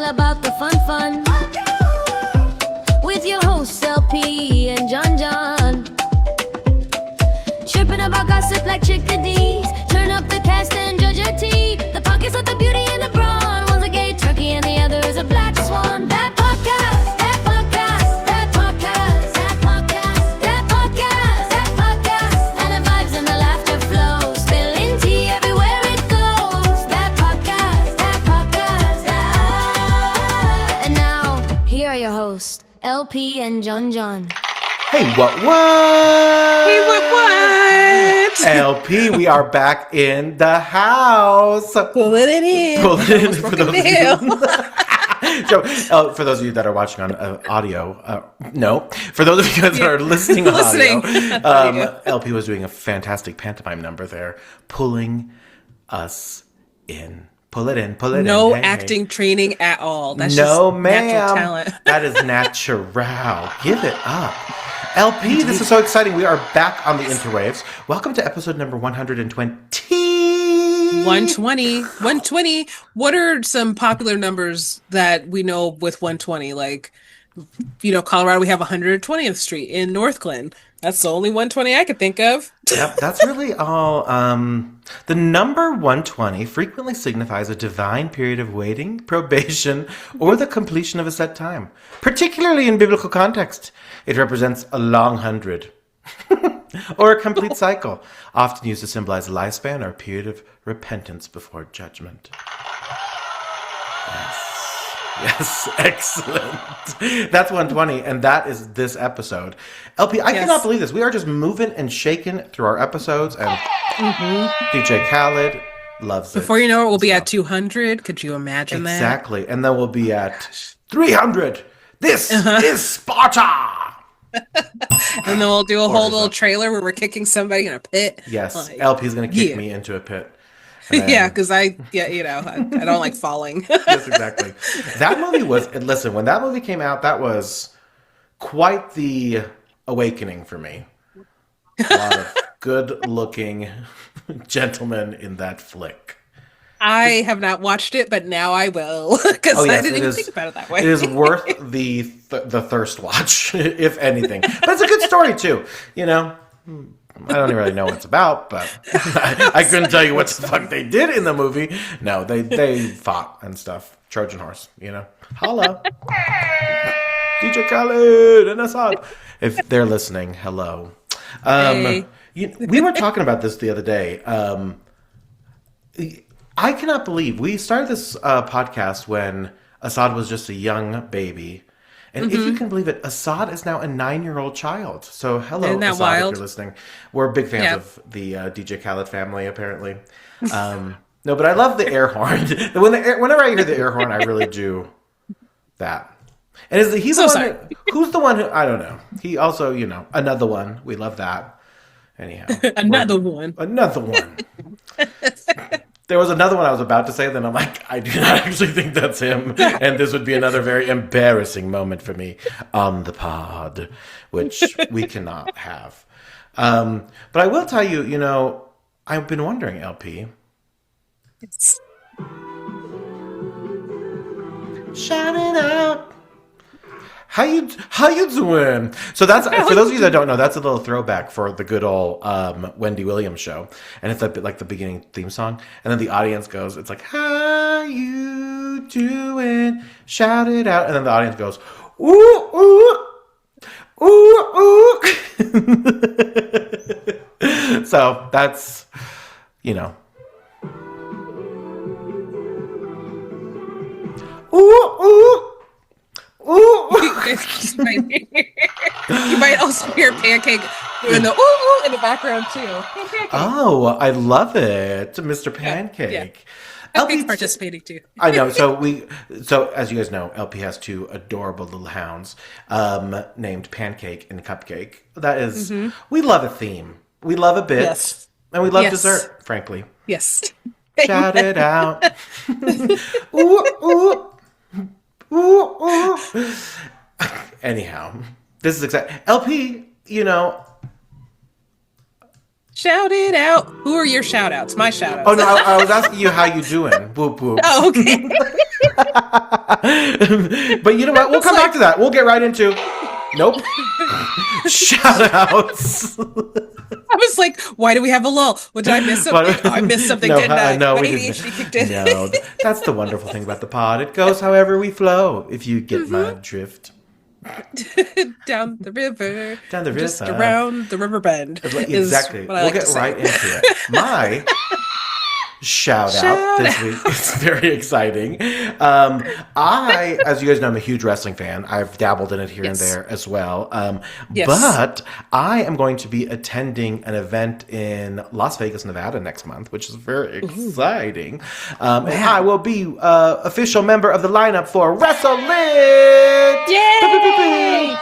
about the fun. With your hosts LP and Jon Jon. Tripping about gossip like chickadees. Turn up the cast and judge your tea. The pockets of the beauty and the brawn. One's a gay turkey and the other is a black swan. That podcast, that podcast, that podcast, that podcast, that podcast, that podcast. And the vibes and the laughter flow. Spilling tea everywhere it goes. That podcast, that podcast, that. And now, here are your hosts, LP and Jon Jon. Hey, what? Hey, what? LP, we are back in the house. Pull it in. Pull it in for those of you. So, for those of you that are watching on audio, no. For those of you that are listening on audio, LP was doing a fantastic pantomime number there, pulling us in. Pull it in, pull it in. No acting training at all. That's no, just ma'am. natural talent. That is natural. Give it up. LP, this is so exciting. We are back on the interwaves. Welcome to episode number 120. 120. What are some popular numbers that we know with 120? Like, Colorado, we have 120th Street in North Glen. That's the only 120 I could think of. Yep, that's really all. The number 120 frequently signifies a divine period of waiting, probation, or the completion of a set time. Particularly in biblical context, it represents a long 100 or a complete cycle, often used to symbolize a lifespan or a period of repentance before judgment. Yes, excellent. That's 120, and that is this episode. LP, I cannot believe this. We are just moving and shaking through our episodes, and DJ Khaled loves it. Before you know it, we'll be at 200. Could you imagine that? Exactly, and then we'll be at 300. This is Sparta! And then we'll do a whole little trailer where we're kicking somebody in a pit. Yes, LP's going to kick me into a pit. Yeah, because I don't like falling. Yes, exactly. That movie listen, when that movie came out, that was quite the awakening for me. A lot of good-looking gentlemen in that flick. I have not watched it, but now I will, because I didn't even think about it that way. It is worth the thirst watch, if anything. But it's a good story, too, I don't really know what it's about, but I couldn't tell you what the fuck they did in the movie. No, they fought and stuff. Trojan horse, Holla. DJ Khaled and Assad. If they're listening, hello. Hey. We were talking about this the other day. I cannot believe we started this podcast when Assad was just a young baby. And if you can believe it, Assad is now a 9-year-old child. So hello, Isn't that Assad, wild? if you're listening. We're big fans of the DJ Khaled family, apparently. No, but I love the air horn. Whenever I hear the air horn, I really do that. And who's the one who, I don't know. He also, another one. We love that. Anyhow. Another one. There was another one I was about to say, then I'm like, I do not actually think that's him. And this would be another very embarrassing moment for me on the pod, which we cannot have. But I will tell you, I've been wondering, LP. Shout it out. How you doing? So that's for those of you that don't know, that's a little throwback for the good old Wendy Williams show, and it's like the beginning theme song, and then the audience goes, it's like, how you doing? Shout it out, and then the audience goes, ooh ooh ooh ooh. So that's ooh ooh. Ooh. You might also hear Pancake doing the ooh in the background too. Oh, I love it, Mr. Pancake. Yeah. LP's participating too. I know. So as you guys know, LP has 2 adorable little hounds, named Pancake and Cupcake. That is, we love a theme. We love a bit, and we love dessert. Frankly, yes. Shout it out. Ooh ooh. Ooh, ooh. Anyhow, this is exciting. LP, Shout it out. Who are your shout outs? My shout outs. Oh, no, I was asking you how you doing. Boop, boop. Oh, okay. But you know what? We'll come back to that. We'll get right into. Nope. Shout outs. I was like, why do we have a lull? Well, did I miss something? Oh, I missed something, didn't I? No, My we ADHD didn't. kicked in. No, that's the wonderful thing about the pod. It goes however we flow, if you get my drift. Down the river. Down the Just river. around the river bend. Exactly. We'll like get right into it. My shout out this week. It's very exciting. As you guys know, I'm a huge wrestling fan. I've dabbled in it here and there as well. But I am going to be attending an event in Las Vegas, Nevada next month, which is very exciting. And I will be official member of the lineup for WrestleLit. Yay!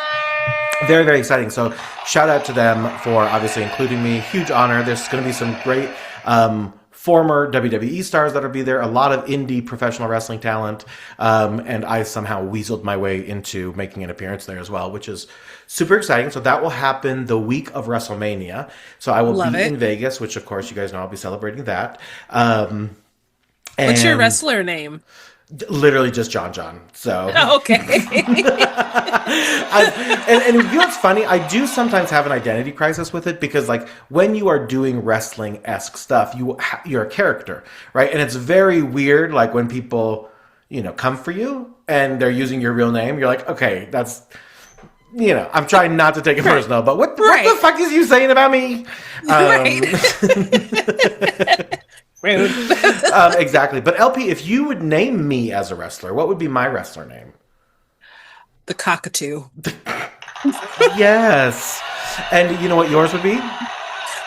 Very, very exciting. So shout out to them for obviously including me. Huge honor. There's going to be some great former WWE stars that'll be there, a lot of indie professional wrestling talent, and I somehow weaseled my way into making an appearance there as well, which is super exciting. So that will happen the week of WrestleMania. So I will be in Vegas, which of course you guys know I'll be celebrating that. What's your wrestler name? Literally just Jon Jon. So okay. and you know what's funny? I do sometimes have an identity crisis with it because, like, when you are doing wrestling-esque stuff, you're a character, right? And it's very weird, like when people, come for you and they're using your real name. You're like, okay, that's, I'm trying not to take it personal, but what the fuck is you saying about me? Rude. Exactly. But LP, if you would name me as a wrestler, what would be my wrestler name? The Cockatoo. Yes. And you know what yours would be?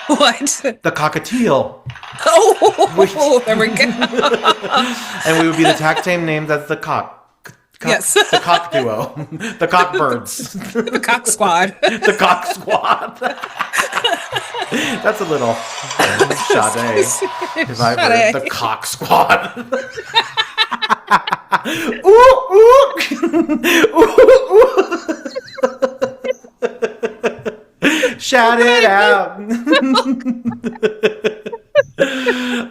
What? The Cockatiel. Oh, there we go. And we would be the tag team named as the Yes. The Cock Duo. The Cockbirds. The Cock Squad. The Cock Squad. That's a little Sade. If I were the Cock Squad. Ooh, ooh. Shout it out.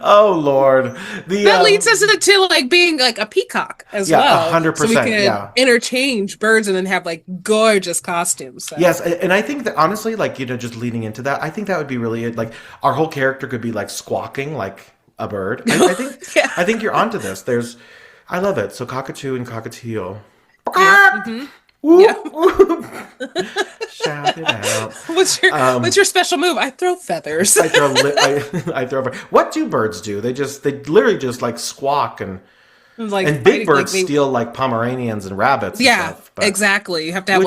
Oh Lord, that leads us into like being like a peacock as well. 100%. So we can interchange birds and then have like gorgeous costumes. So. Yes, and I think that honestly, like just leading into that, I think that would be really like our whole character could be like squawking like a bird. I think I think you're onto this. I love it. So cockatoo and cockatiel. Yeah. Mm-hmm. Ooh, ooh. Shout it out. What's your special move? I throw feathers. I throw. What do birds do? They literally just like squawk and big birds steal like Pomeranians and rabbits. Yeah, and stuff, exactly. You have to have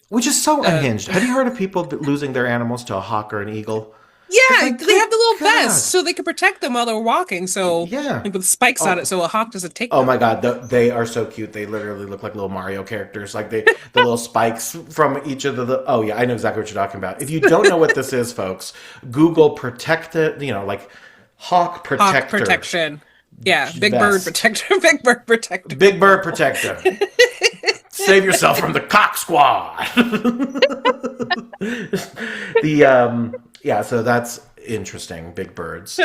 which is so unhinged. Have you heard of people losing their animals to a hawk or an eagle? Yeah, like, they have the little vest so they can protect them while they're walking. So with spikes on it, so a hawk doesn't take them. Oh my god, they are so cute. They literally look like little Mario characters. Like the little spikes from each of the. Oh yeah, I know exactly what you're talking about. If you don't know what this is, folks, Google protected. Like hawk protector. Hawk protection. Yeah, big vest. bird protector. Big bird protector. Big bird protector. Save yourself from the cock squad. Yeah, so that's interesting. Big birds.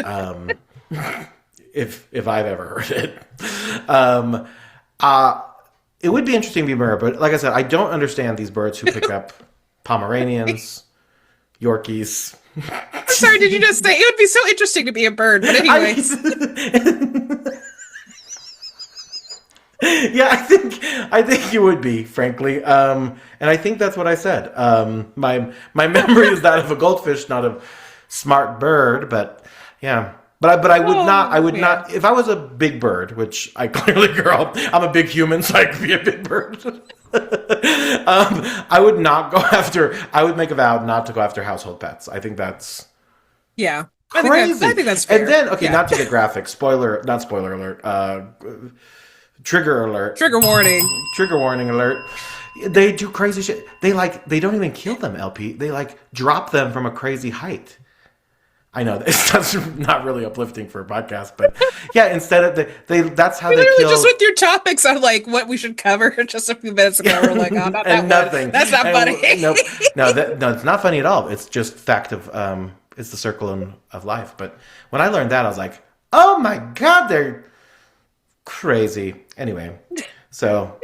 If I've ever heard it. It would be interesting to be a bird, but like I said, I don't understand these birds who pick up Pomeranians, Yorkies. Sorry, did you just say it would be so interesting to be a bird? But anyways. Yeah, I think you would be, frankly, and I think that's what I said. My memory is that of a goldfish, not a smart bird. But yeah, but I would not. If I was a big bird, which I clearly, girl, I'm a big human, so I could be a big bird. I would not go after. I would make a vow not to go after household pets. I think that's crazy. I think that's fair. And then not to get graphic. Not spoiler alert. Trigger alert. Trigger warning. Trigger warning alert. They do crazy shit. They don't even kill them, LP. They drop them from a crazy height. I know that's not really uplifting for a podcast, but yeah, instead of that's how they kill. Just with your topics on what we should cover just a few minutes ago, we're like, oh, not that nothing. One. That's not funny. No, it's not funny at all. It's just fact of it's the circle of life. But when I learned that, I was like, oh my god, they're Crazy. Anyway, so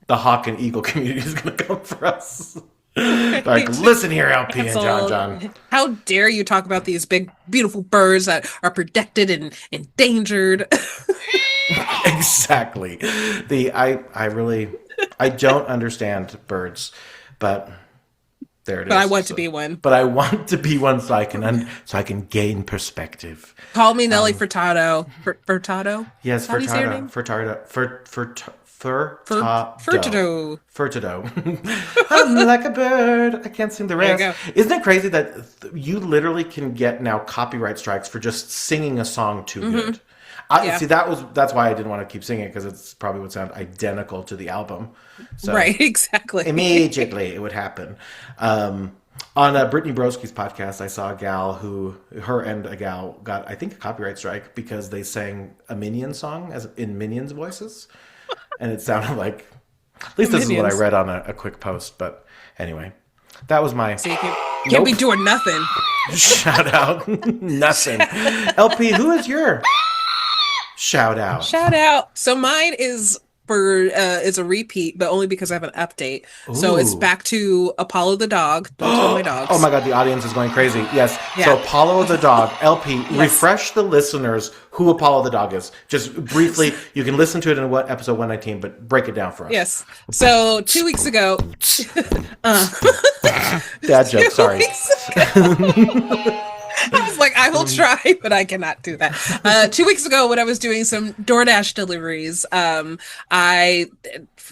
the hawk and eagle community is going to come for us. Like, listen here, LP and Jon Jon. How dare you talk about these big, beautiful birds that are protected and endangered? Exactly. I don't understand birds, but there it is. But I want to be one. But I want to be one so I can gain perspective. Call me Nelly Furtado. Furtado? Yes, How do you say your Furtado. name? Furtado. Furtado. I'm like a bird. I can't sing the rest. There you go. Isn't it crazy that you literally can get now copyright strikes for just singing a song too good? Yeah. See, that's why I didn't want to keep singing it, because it's probably would sound identical to the album. So Right, exactly. immediately it would happen. On Brittany Broski's podcast, I saw a gal got, I think, a copyright strike because they sang a Minions song as in Minions voices. And it sounded like, at least this is what I read on a quick post. But anyway, that was my... So you can't be doing nothing. Shout out. Nothing. LP, who is your shout out? Shout out. So mine is is a repeat, but only because I have an update. Ooh. So it's back to Apollo the dog. Don't tell my dogs. Oh my God, the audience is going crazy. Yes. Yeah. So Apollo the dog, LP, refresh the listeners who Apollo the dog is. Just briefly, you can listen to it in episode 119, but break it down for us. Yes. So 2 weeks ago. Dad joke, sorry. I was like, I will try, but I cannot do that. 2 weeks ago, when I was doing some DoorDash deliveries,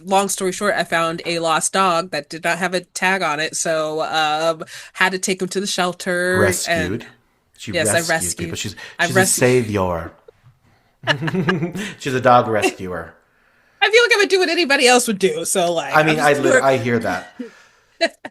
long story short, I found a lost dog that did not have a tag on it, so had to take him to the shelter. Rescued. I rescued people. She's a savior. She's a dog rescuer. I feel like I would do what anybody else would do. So, like, I mean, I hear that.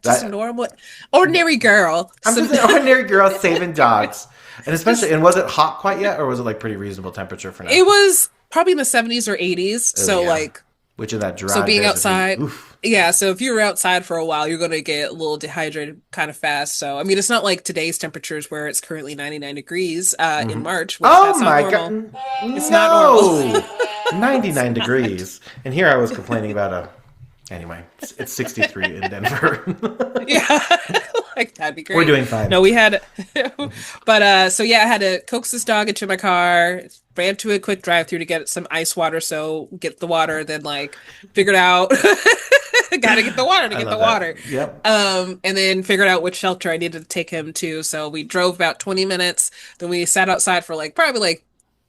Just a normal, ordinary girl. I'm just an ordinary girl saving dogs. And especially, and was it hot quite yet, or was it like pretty reasonable temperature for now? It was probably in the 70s or 80s. Oh, so yeah. like, which in that dry. so being outside, oof. yeah. So if you were outside for a while, you're going to get a little dehydrated kind of fast. So I mean, it's not like today's temperatures where it's currently 99 degrees in March. Which, Oh that's my not normal. God! It's not normal. 99 degrees, and here I was complaining about Anyway, it's 63 in Denver. Yeah, like that'd be great. We're doing fine. No, we had, but so yeah, I had to coax this dog into my car, ran to a quick drive-through to get some ice water, so get the water, then like figured out, gotta get the water to get the water. Yep. And then figured out which shelter I needed to take him to. So we drove about 20 minutes. Then we sat outside for probably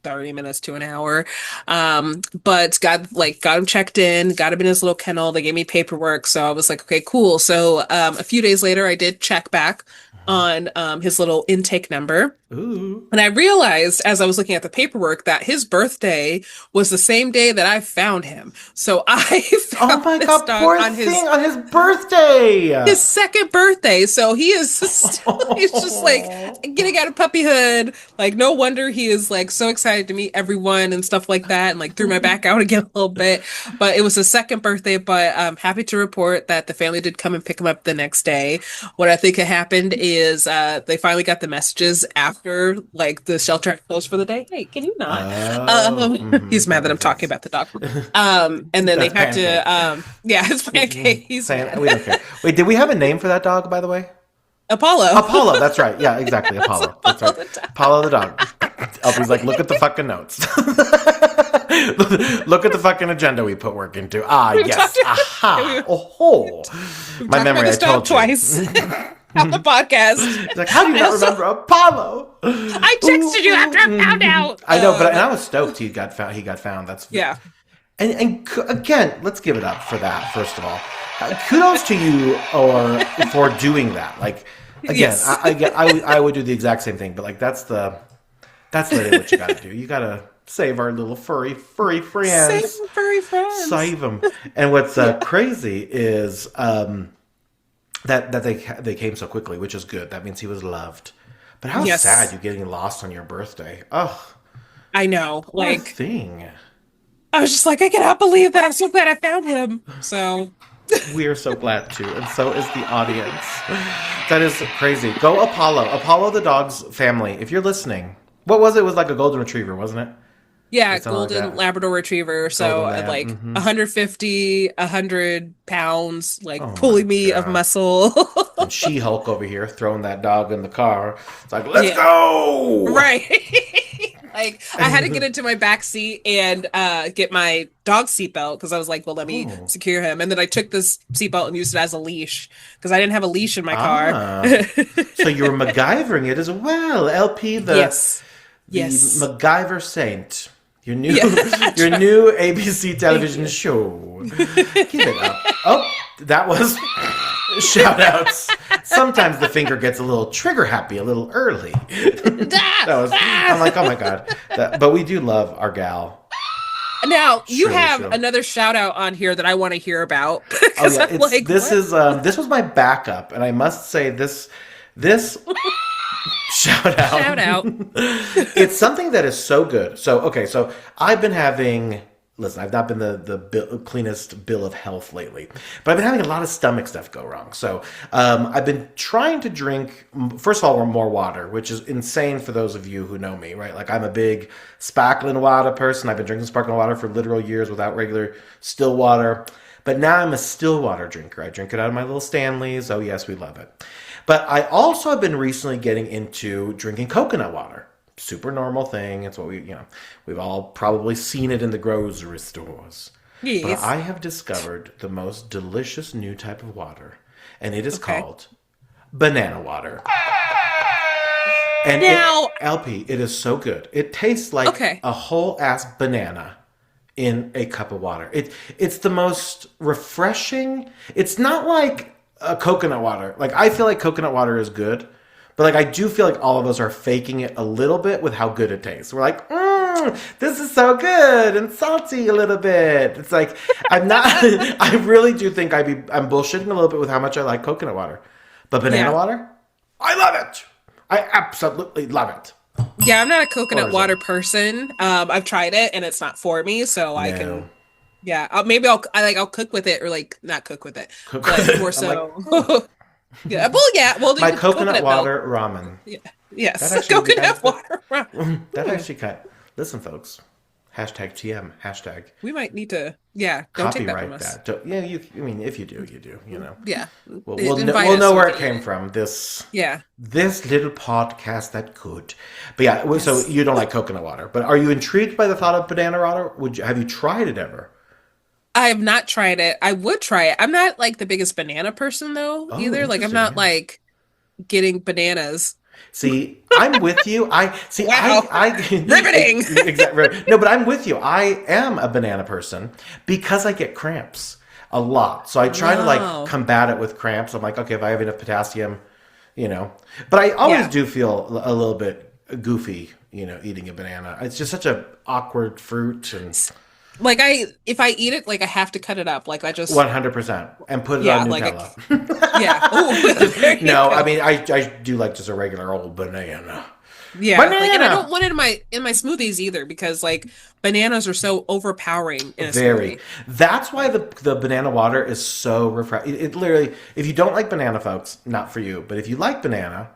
30 minutes to an hour. But got him checked in, got him in his little kennel. They gave me paperwork. So I was like, okay, cool. So a few days later, I did check back on his little intake number. Ooh. And I realized as I was looking at the paperwork that his birthday was the same day that I found him. So I found my this God, dog poor on thing, on his birthday. his second birthday. So he is still, he's just getting out of puppyhood. No wonder he is so excited to meet everyone and stuff like that, and threw my back out again a little bit. But it was his second birthday. But I'm happy to report that the family did come and pick him up the next day. What I think had happened is they finally got the messages after the shelter had closed for the day. Hey, can you not? He's mad that I'm talking about the dog. And then they had to it's pancake. He's mad. We don't care. Wait, did we have a name for that dog, by the way? Apollo, that's right. Yeah, exactly. Apollo. That's right. Apollo the dog. Elby's look at the fucking notes. Look at the fucking agenda we put work into. Yes. Aha. Oh. My memory, I told you. Twice. On the podcast. He's how do you not remember Apollo? I texted you after I found out. I know, but I was stoked he got found. That's yeah. And again, let's give it up for that. First of all, kudos to you for doing that. Again, yes. I would do the exact same thing, but that's literally what you got to do. You got to save our little furry friends. Save furry friends. Save them. And what's crazy is that they came so quickly, which is good. That means he was loved. But how sad you getting lost on your birthday. Oh, I know. What a thing. I was just I cannot believe that. I'm so glad I found him. So we are so glad too, and so is the audience. That is crazy. Go Apollo the dog's family. If you're listening, what was it? It was a golden retriever, wasn't it? Yeah, Or something like golden that. Labrador Retriever. So Golden Lab. like Hmm. 150, 100 pounds, like Oh my pulling me of God. muscle. And She-Hulk over here throwing that dog in the car. It's like, let's Yeah, go! right. Like I had to get into my back seat and get my dog seatbelt because I was like, well, let me Oh. secure him. And then I took this seatbelt and used it as a leash because I didn't have a leash in my car. Ah. So you were MacGyvering it as well. LP, Yes. the Yes. MacGyver Saint. Your new Yeah. your new ABC Thank television you. show. Give it up. Oh, that was shout outs. Sometimes the finger gets a little trigger happy a little early. I'm like, oh my God. But we do love our gal. Now you Surely, have surely. another shout out on here that I want to hear about Oh because yeah, I'm like, this what? is this was my backup, and I must say this shout out. Shout out. It's something that is so good. So okay, so I've been having. Listen, I've not been the cleanest bill of health lately, but I've been having a lot of stomach stuff go wrong. So I've been trying to drink, first of all, more water, which is insane for those of you who know me, right? Like I'm a big sparkling water person. I've been drinking sparkling water for literal years without regular still water. But now I'm a still water drinker. I drink it out of my little Stanleys. Oh, yes, we love it. But I also have been recently getting into drinking coconut water. Super normal thing. It's what we've all probably seen it in the grocery stores. But Yes. I have discovered the most delicious new type of water, and it is Okay. called banana water. And Now, LP, it is so good. It tastes like okay. a whole ass banana in a cup of water. It's the most refreshing. It's not like a coconut water. Like I feel like coconut water is good, but like I do feel like all of us are faking it a little bit with how good it tastes. We're like, this is so good and salty a little bit. It's like I'm not. I really do think I'm bullshitting a little bit with how much I like coconut water, but banana Yeah. water, I love it. I absolutely love it. Yeah, I'm not a Or coconut is it? water person. I've tried it and it's not for me, so I No. can yeah, maybe I'll cook with it or like not cook with it, Cook with but it. more I'm like, so yeah, well my the coconut milk. water ramen. Yeah. That Yes, actually would be kind coconut of water. that actually kind. Listen, folks. Hashtag TM. Hashtag We might need to yeah, don't take that from copyright us. that. Yeah, you. I mean, if you do, you do. You know. Yeah. We'll Invite us know so we where it can eat came from. This Yeah. this little podcast that could. But yeah, so Yes. you don't like coconut water, but are you intrigued by the thought of banana water? Have you tried it ever? I have not tried it. I would try it. I'm not like the biggest banana person though Oh, either. Like I'm interesting. not Yeah. like getting bananas. See, I'm with you. I see. Wow. I Riveting. exactly. No, but I'm with you. I am a banana person because I get cramps a lot. So I try to like Oh. combat it with cramps. I'm like, okay, if I have enough potassium, you know. But I always Yeah. do feel a little bit goofy, eating a banana. It's just such a awkward fruit, and Like if I eat it, like I have to cut it up. Like I just 100%, and put it yeah, on like Nutella. yeah. Oh, there you No, go. I mean I do like just a regular old banana. Yeah, like, and I Banana. don't want it in my smoothies either because like bananas are so overpowering in a Very. smoothie. That's why the banana water is so refreshing. It literally, if you don't like banana, folks, not for you. But if you like banana,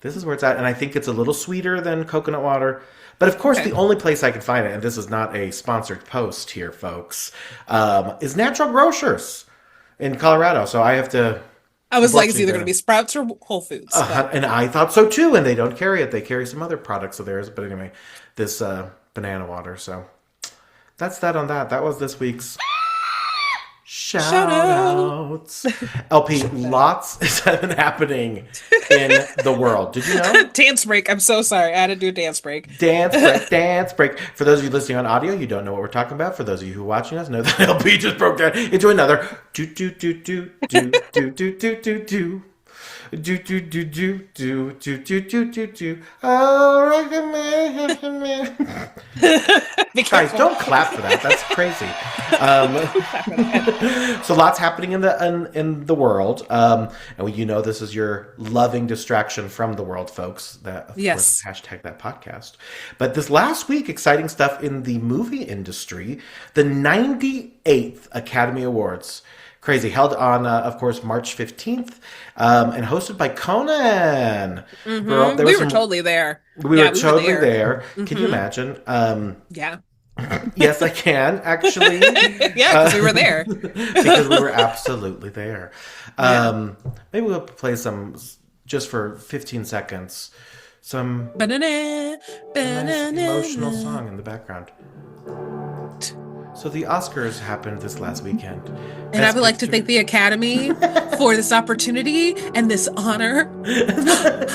this is where it's at. And I think it's a little sweeter than coconut water. But of course, Okay. the only place I can find it, and this is not a sponsored post here, folks, is Natural Grocers in Colorado. So I have to. I was like, it's Unfortunately, either going to be Sprouts or Whole Foods. But And I thought so too, and they don't carry it. They carry some other products of theirs. But anyway, this banana water. So that's that on that. That was this week's shout out. outs. LP, lots is happening in the world. Did you know? Dance break. I'm so sorry. I had to do a dance break. Dance break, dance break. For those of you listening on audio, you don't know what we're talking about. For those of you who are watching us, know that LP just broke down into another do do do do do do do do do do. Do do do do do do do do do do. Oh, recommend. Be Guys, careful. don't clap for that. That's crazy. So lots happening in the world, and this is your loving distraction from the world, folks. That of Yes. course, hashtag that podcast. But this last week, exciting stuff in the movie industry. The 98th Academy Awards Crazy. Held on, of course, March 15th, and hosted by Conan. Mm-hmm. We were totally there. We were totally there. Can you imagine? Yeah. Yes, I can, actually. Yeah, because we were there. Because we were absolutely there. Maybe we'll play some, just for 15 seconds, some nice emotional song in the background. So the Oscars happened this last weekend. And I would like to thank the Academy for this opportunity and this honor.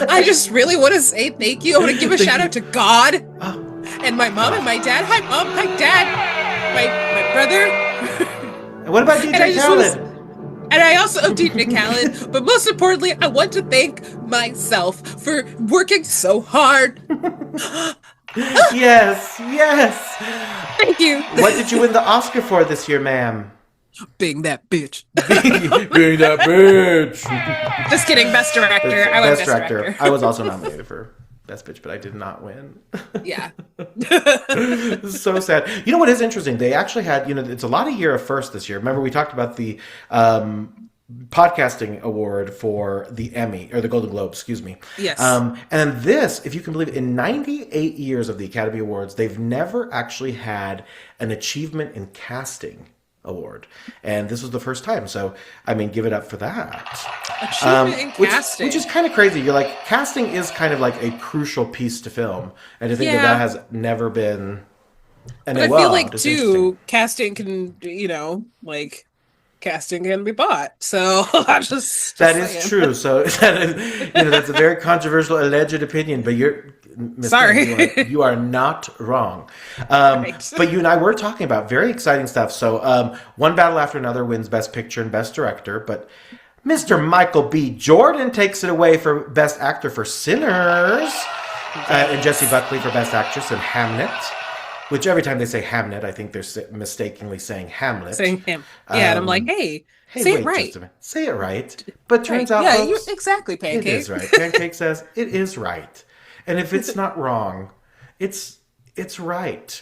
I just really want to say thank you. I want to give a shout out to God and my mom and my dad. Hi, Mom. Hi, Dad. My brother. And what about DJ Khaled? And I also am DJ Khaled. But most importantly, I want to thank myself for working so hard. Yes. Thank you. What did you win the Oscar for this year, ma'am? Being that bitch. Being that bitch. Just kidding. Best director. I won best director. I was also nominated for Best Bitch, but I did not win. Yeah. So sad. You know what is interesting? They actually had, it's a lot of year of first this year. Remember, we talked about the podcasting award for the Emmy, or the Golden Globe, excuse me. Yes. And this, if you can believe it, in 98 years of the Academy Awards, they've never actually had an achievement in casting award. And this was the first time. So, I mean, give it up for that. Achievement in casting. Which is kind of crazy. You're like, casting is kind of like a crucial piece to film. And to think that has never been... And but I feel like, too, casting can, casting can be bought. So I just that is true. So that's a very controversial alleged opinion, but you're sorry. You are not wrong. Right. But you and I were talking about very exciting stuff. So One Battle After Another wins Best Picture and Best Director, but Mr. Michael B. Jordan takes it away for Best Actor for Sinners, and Jessie Buckley for Best Actress in Hamnet. Which every time they say Hamnet, I think they're mistakenly saying Hamlet. Saying him. Yeah, and I'm like, hey say it right. Say it right. But turns out, folks, exactly, Pancake. It is right. Pancake says it is right. And if it's not wrong, it's right.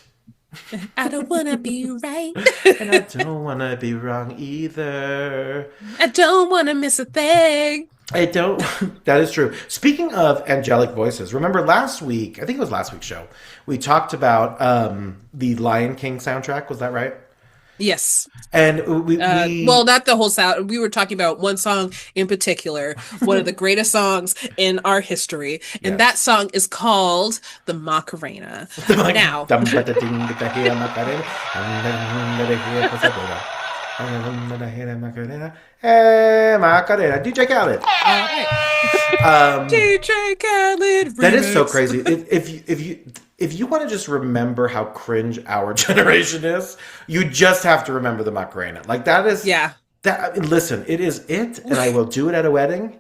I don't want to be right. And I don't want to be wrong either. I don't want to miss a thing. I don't. That is true. Speaking of angelic voices, remember last week, I think it was last week's show, we talked about the Lion King soundtrack. Was that right? Yes. And we well, not the whole sound. We were talking about one song in particular, one of the greatest songs in our history. And that song is called The Macarena. Now. Macarena. DJ Khaled. DJ Khaled. That is so crazy. If you want to just remember how cringe our generation is, you just have to remember the Macarena. Like that is listen, it is it, and I will do it at a wedding.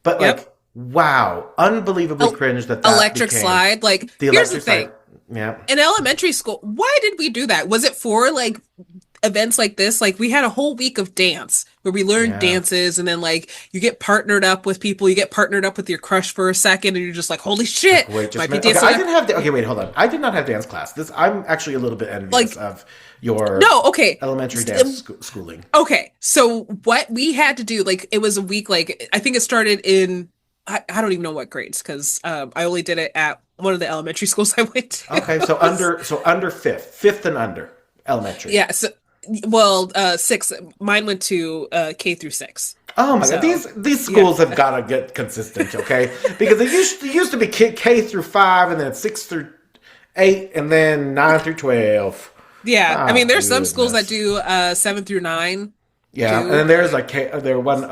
But wow, unbelievably cringe that electric became. Slide. Like here's the thing. Yeah. In elementary school, why did we do that? Was it for like events like this? Like we had a whole week of dance where we learned dances, and then like you get partnered up with people, you get partnered up with your crush for a second, and you're just like, holy shit. Wait, just I didn't have wait, hold on. I did not have dance class. I'm actually a little bit envious of your elementary dance schooling. Okay. So what we had to do, like it was a week, like I think it started in I don't even know what grades, because I only did it at one of the elementary schools I went to. Okay, so under fifth and under elementary. Yeah, so well, 6. Mine went to K through 6. Oh my god, these schools have got to get consistent, okay? Because they used to be K through 5, and then 6 through 8, and then 9 through 12. Yeah, I mean, there's some schools that do 7 through 9. Yeah, and then there's like one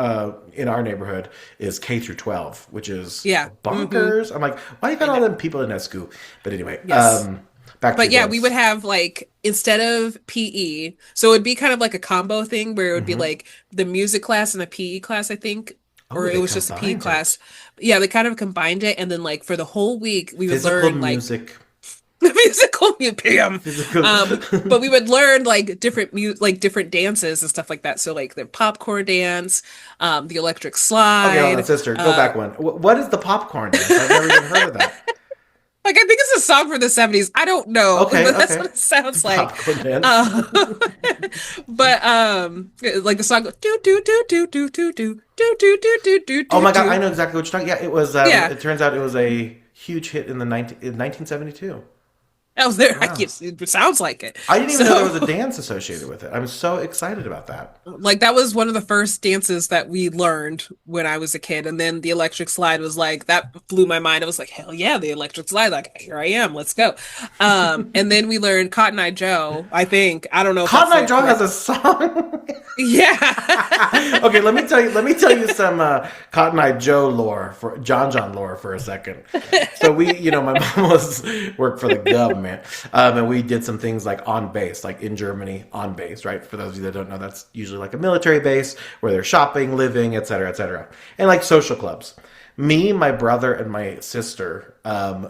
in our neighborhood is K through 12, which is bonkers. Mm-hmm. I'm like, why you got all them people in that school? But anyway, back to we would have like, instead of PE, so it would be kind of like a combo thing where it would be like the music class and the PE class, I think, or it was just a PE class. Yeah, they kind of combined it, and then like for the whole week we would learn like music. The musical museum. But we would learn like different different dances and stuff like that. So like the popcorn dance, the electric slide. Okay, hold on, sister, go back one. What is the popcorn dance? I've never even heard of that. Like, I think it's a song from the 70s. I don't know, Okay, but that's okay. what it sounds like. Popcorn dance. But like the song goes, do do do do do do do do do do do do Oh do my god, I do. know exactly what you're talking. Yeah, it was. Yeah, It turns out it was a huge hit in 1972. I was there. I Wow. guess it sounds like it. I didn't even know there was a So, dance associated with it. I'm so excited about that. like, that was one of the first dances that we learned when I was a kid, and then the electric slide was like that blew my mind. I was like, hell yeah, the electric slide! Like, here I am, let's go. And then we learned Cotton Eye Joe. I think I don't know if that's Cotton Eye the Joe has correct. a song. Yeah. Okay, let me tell you. Let me tell you some Cotton Eye Joe lore for Jon Jon lore for a second. So my mom was worked for the government, and we did some things like on base, like in Germany on base, right? For those of you that don't know, that's usually like a military base where they're shopping, living, etc., and like social clubs. Me, my brother, and my sister.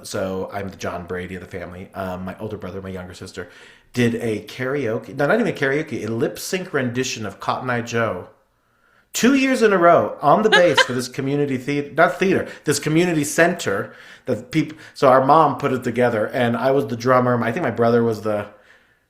So I'm the John Brady of the family. My older brother, my younger sister, did a karaoke. No, not even karaoke. A lip sync rendition of Cotton Eye Joe. 2 years in a row on the base for this community theater, not theater, this community center that people. So our mom put it together, and I was the drummer. I think my brother was the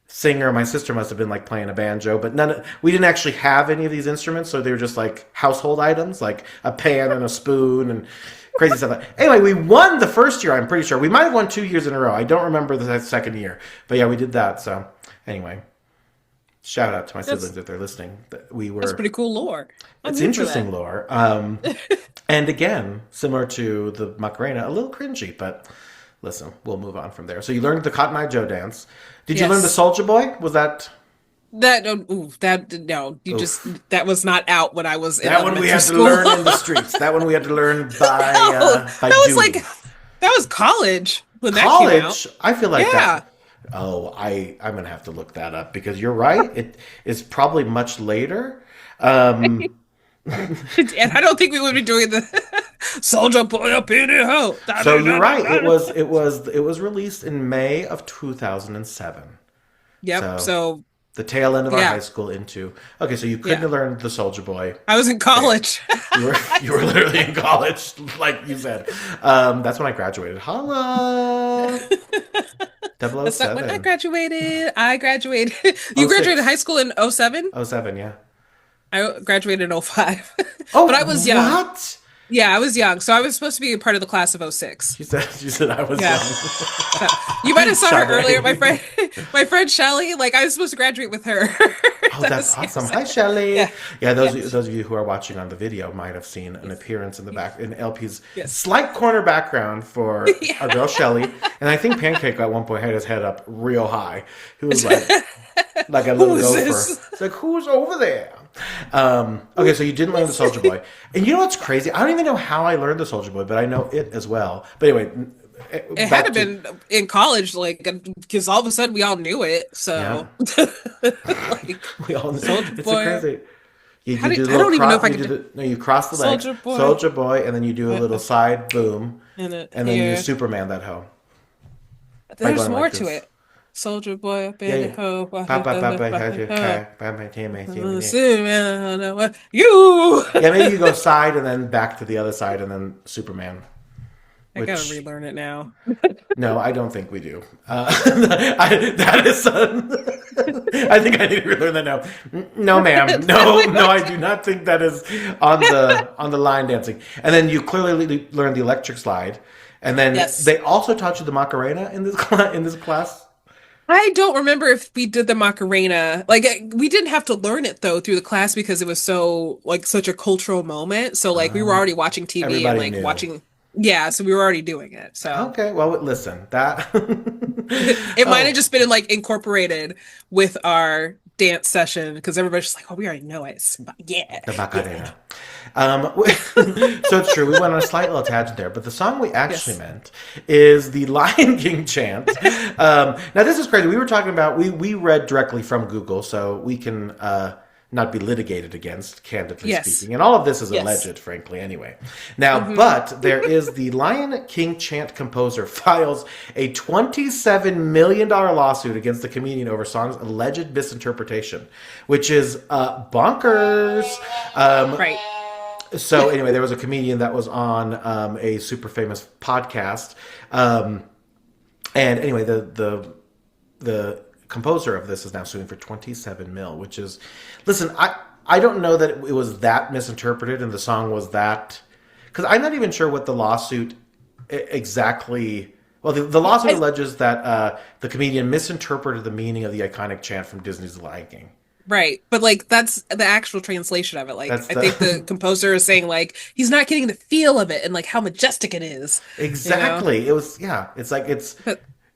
singer. My sister must have been like playing a banjo, but we didn't actually have any of these instruments, so they were just like household items, like a pan and a spoon and crazy stuff. Anyway, we won the first year. I'm pretty sure we might have won 2 years in a row. I don't remember the second year, but yeah, we did that. So anyway. Shout out to my siblings if they're listening. That's pretty cool lore. I'm It's here for interesting that. lore. And again, similar to the Macarena, a little cringy, but listen, we'll move on from there. So you learned the Cotton Eye Joe dance. Did you learn the Yes. Soldier Boy? Was that That ooh, that no, you just that was not out when I was in that one we elementary had to school. learn in the streets? That one we had to learn by No, by that was doing. like that was college when that came out. College. I feel like Yeah. that. Oh, I'm gonna have to look that up because you're right. It is probably much later. And I don't think we would be doing the Soldier Boy up in the hole. So you're right. It was released in May of 2007. Yep. So So the tail end of our yeah, high school into. Okay, so you couldn't yeah. have learned the Soldier Boy. I was in college. You were literally in college, like you said. That's when I graduated. Holla, That's not when I 007. graduated. I graduated. Oh You graduated 06. high school in '07. Oh 07, yeah. I graduated in '05. Oh, But I was young. what? Yeah, I was young. So I was supposed to be a part of the class of '06. She said I was Yeah. young. You might have saw her Sade. earlier, my friend Shelly. Like I was supposed to graduate with her. Oh, That that's was awesome. Hi, Shelly. Yeah. Yeah, Yeah. those of you who are watching on the video might have seen an appearance in the back in LP's Yes. slight corner background for Yeah. our girl Shelly. And I think Pancake at one point had his head up real high. He was like a little Who is gopher. this? It's like, who's over there? Okay, so you didn't learn the Soldier Boy. And you know what's crazy? I don't even know how I learned the Soldier Boy, but I know it as well. But anyway, It back had to been in college, like because all of a sudden we all knew it. So, like, we all Soldier it's Boy. so crazy. You How do did- the I little don't even know cro- if I you could do the, no, you cross the legs, Soldier Boy. and then you do a little side boom, and it, and then you yeah. Superman that hoe. There's going more like to this. it. Soldier Boy up Yeah, in yeah. the hole. You. Yeah, maybe you go side and then back to the other side and then Superman. I gotta Which relearn it now. no, I don't think we do. That is. I think I need to relearn that now. No, ma'am. No, I do not think that is on the line dancing. And then you clearly learn the electric slide, and then Yes. they also taught you the Macarena in this class. I don't remember if we did the Macarena. Like we didn't have to learn it though through the class because it was so like such a cultural moment. So like we were already watching TV and Everybody like knew. watching. Yeah, so we were already doing it. So Okay, well, listen, that it might have just been like incorporated with our dance session because everybody's just like, "Oh, we already know it." Yeah, the Macarena. So it's true. We went on a slight little tangent there, but the song we actually meant is the Lion King chant. Now this is crazy. We were talking about we read directly from Google, so we can not be litigated against, candidly Yes. speaking. And all of this is Yes. alleged, frankly, anyway. Now, but there is the Lion King chant composer files a $27 million lawsuit against the comedian over song's alleged misinterpretation, which is bonkers. right. So anyway, there was a comedian that was on a super famous podcast And anyway, the composer of this is now suing for 27 mil, which is, listen, I don't know that it was that misinterpreted and the song was that, because I'm not even sure what the lawsuit exactly. Well, the lawsuit alleges that the comedian misinterpreted the meaning of the iconic chant from Disney's The Lion King. Right. But like that's the actual translation of it. Like I think the composer is saying like he's not getting the feel of it and like how majestic it is. Exactly. It was, yeah. It's like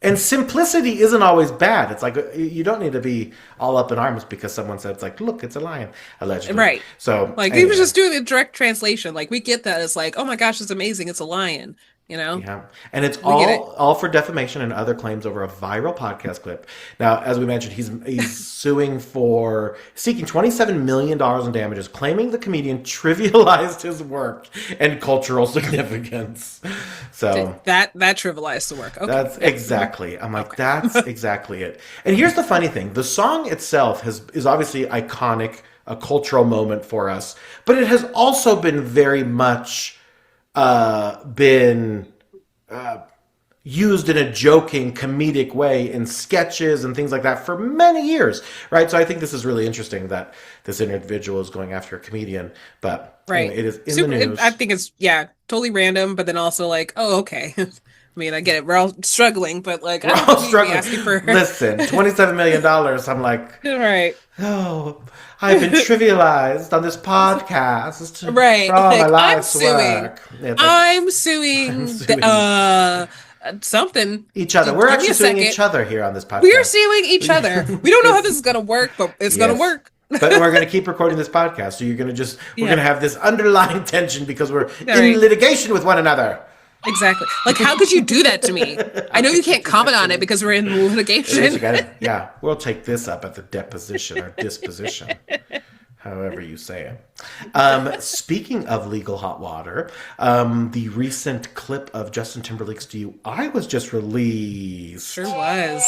and simplicity isn't always bad. It's like you don't need to be all up in arms because someone said it's like, look, it's a lion, allegedly. Right. So like anyway. he was just doing the direct translation. Like we get that. It's like, oh my gosh, it's amazing. It's a lion. Yeah. And it's all for defamation and other claims over a viral podcast clip. Now, as we mentioned, he's seeking $27 million in damages, claiming the comedian trivialized his work and cultural significance. So that trivialized the work. Okay. That's exactly. I'm like, that's exactly it. And here's the funny thing. The song itself is obviously iconic, a cultural moment for us, but it has also been very much been used in a joking, comedic way in sketches and things like that for many years, right? So I think this is really interesting that this individual is going after a comedian, but right. Anyway, it is in the news. I think it's totally random, but then also like, oh, okay. I mean, I get it. We're all struggling, but like, we're all struggling. For... Listen, $27 million. I'm like, right. Oh, I've been trivialized on this podcast. Right. For all like, my life's work. I'm suing. Something. Each other. We're actually suing each other here on this podcast. We are suing each other. We don't know how this is going to work, but it's going to work. But we're going to keep recording this podcast. So you're going to we're going to have this underlying tension because we're in litigation with one another. Exactly. Like, how could you do that to me? I know you can't comment on it because we're in litigation. Yeah, we'll take this up at the deposition or disposition, however you say it. Speaking of legal hot water, the recent clip of Justin Timberlake's DUI was just released. Sure was.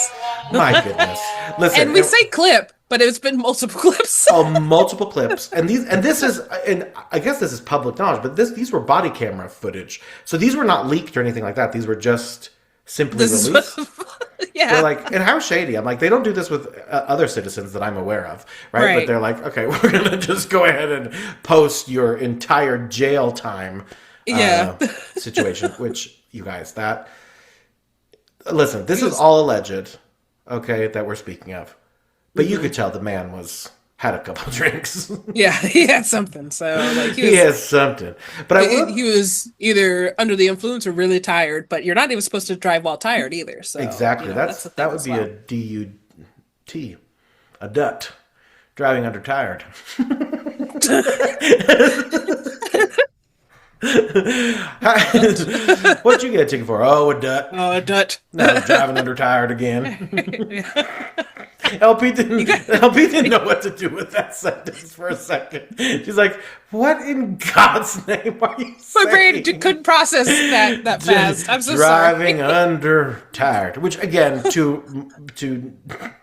My goodness. Listen, and we say clip, but it's been multiple clips. Multiple clips. And this is, and I guess this is public knowledge, but these were body camera footage. So these were not leaked or anything like that. These were just simply released. Yeah. They're like, and how shady. I'm like, they don't do this with other citizens that I'm aware of, right? But they're like, okay, we're going to just go ahead and post your entire jail time situation, which, you guys, listen, this is all alleged, okay, that we're speaking of. But you could tell the man had a couple drinks. Yeah, he had something. So like he has something. But he was either under the influence or really tired. But you're not even supposed to drive while tired either. So exactly, that would be a DUT, a DUT, driving under tired. What'd you get a ticket for? Oh, a DUT. Oh, a DUT. No, driving under tired again. LP didn't know what to do with that sentence for a second. She's like, what in God's name are you saying? My brain couldn't process that fast. I'm so driving sorry. under tired, which again, to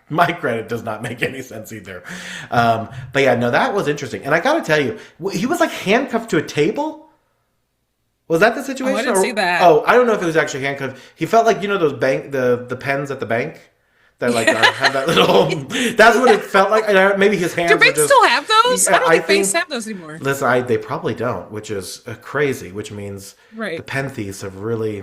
my credit, does not make any sense either. But yeah, no, that was interesting. And I got to tell you, he was like handcuffed to a table. Was that the situation? Oh, I didn't see that. Oh, I don't know if it was actually handcuffed. He felt like, those the pens at the bank. That have that little. That's what it felt like. Maybe his hands. Do banks still have those? I don't think banks have those anymore. Listen, they probably don't, which is crazy. Which means the pen thieves have really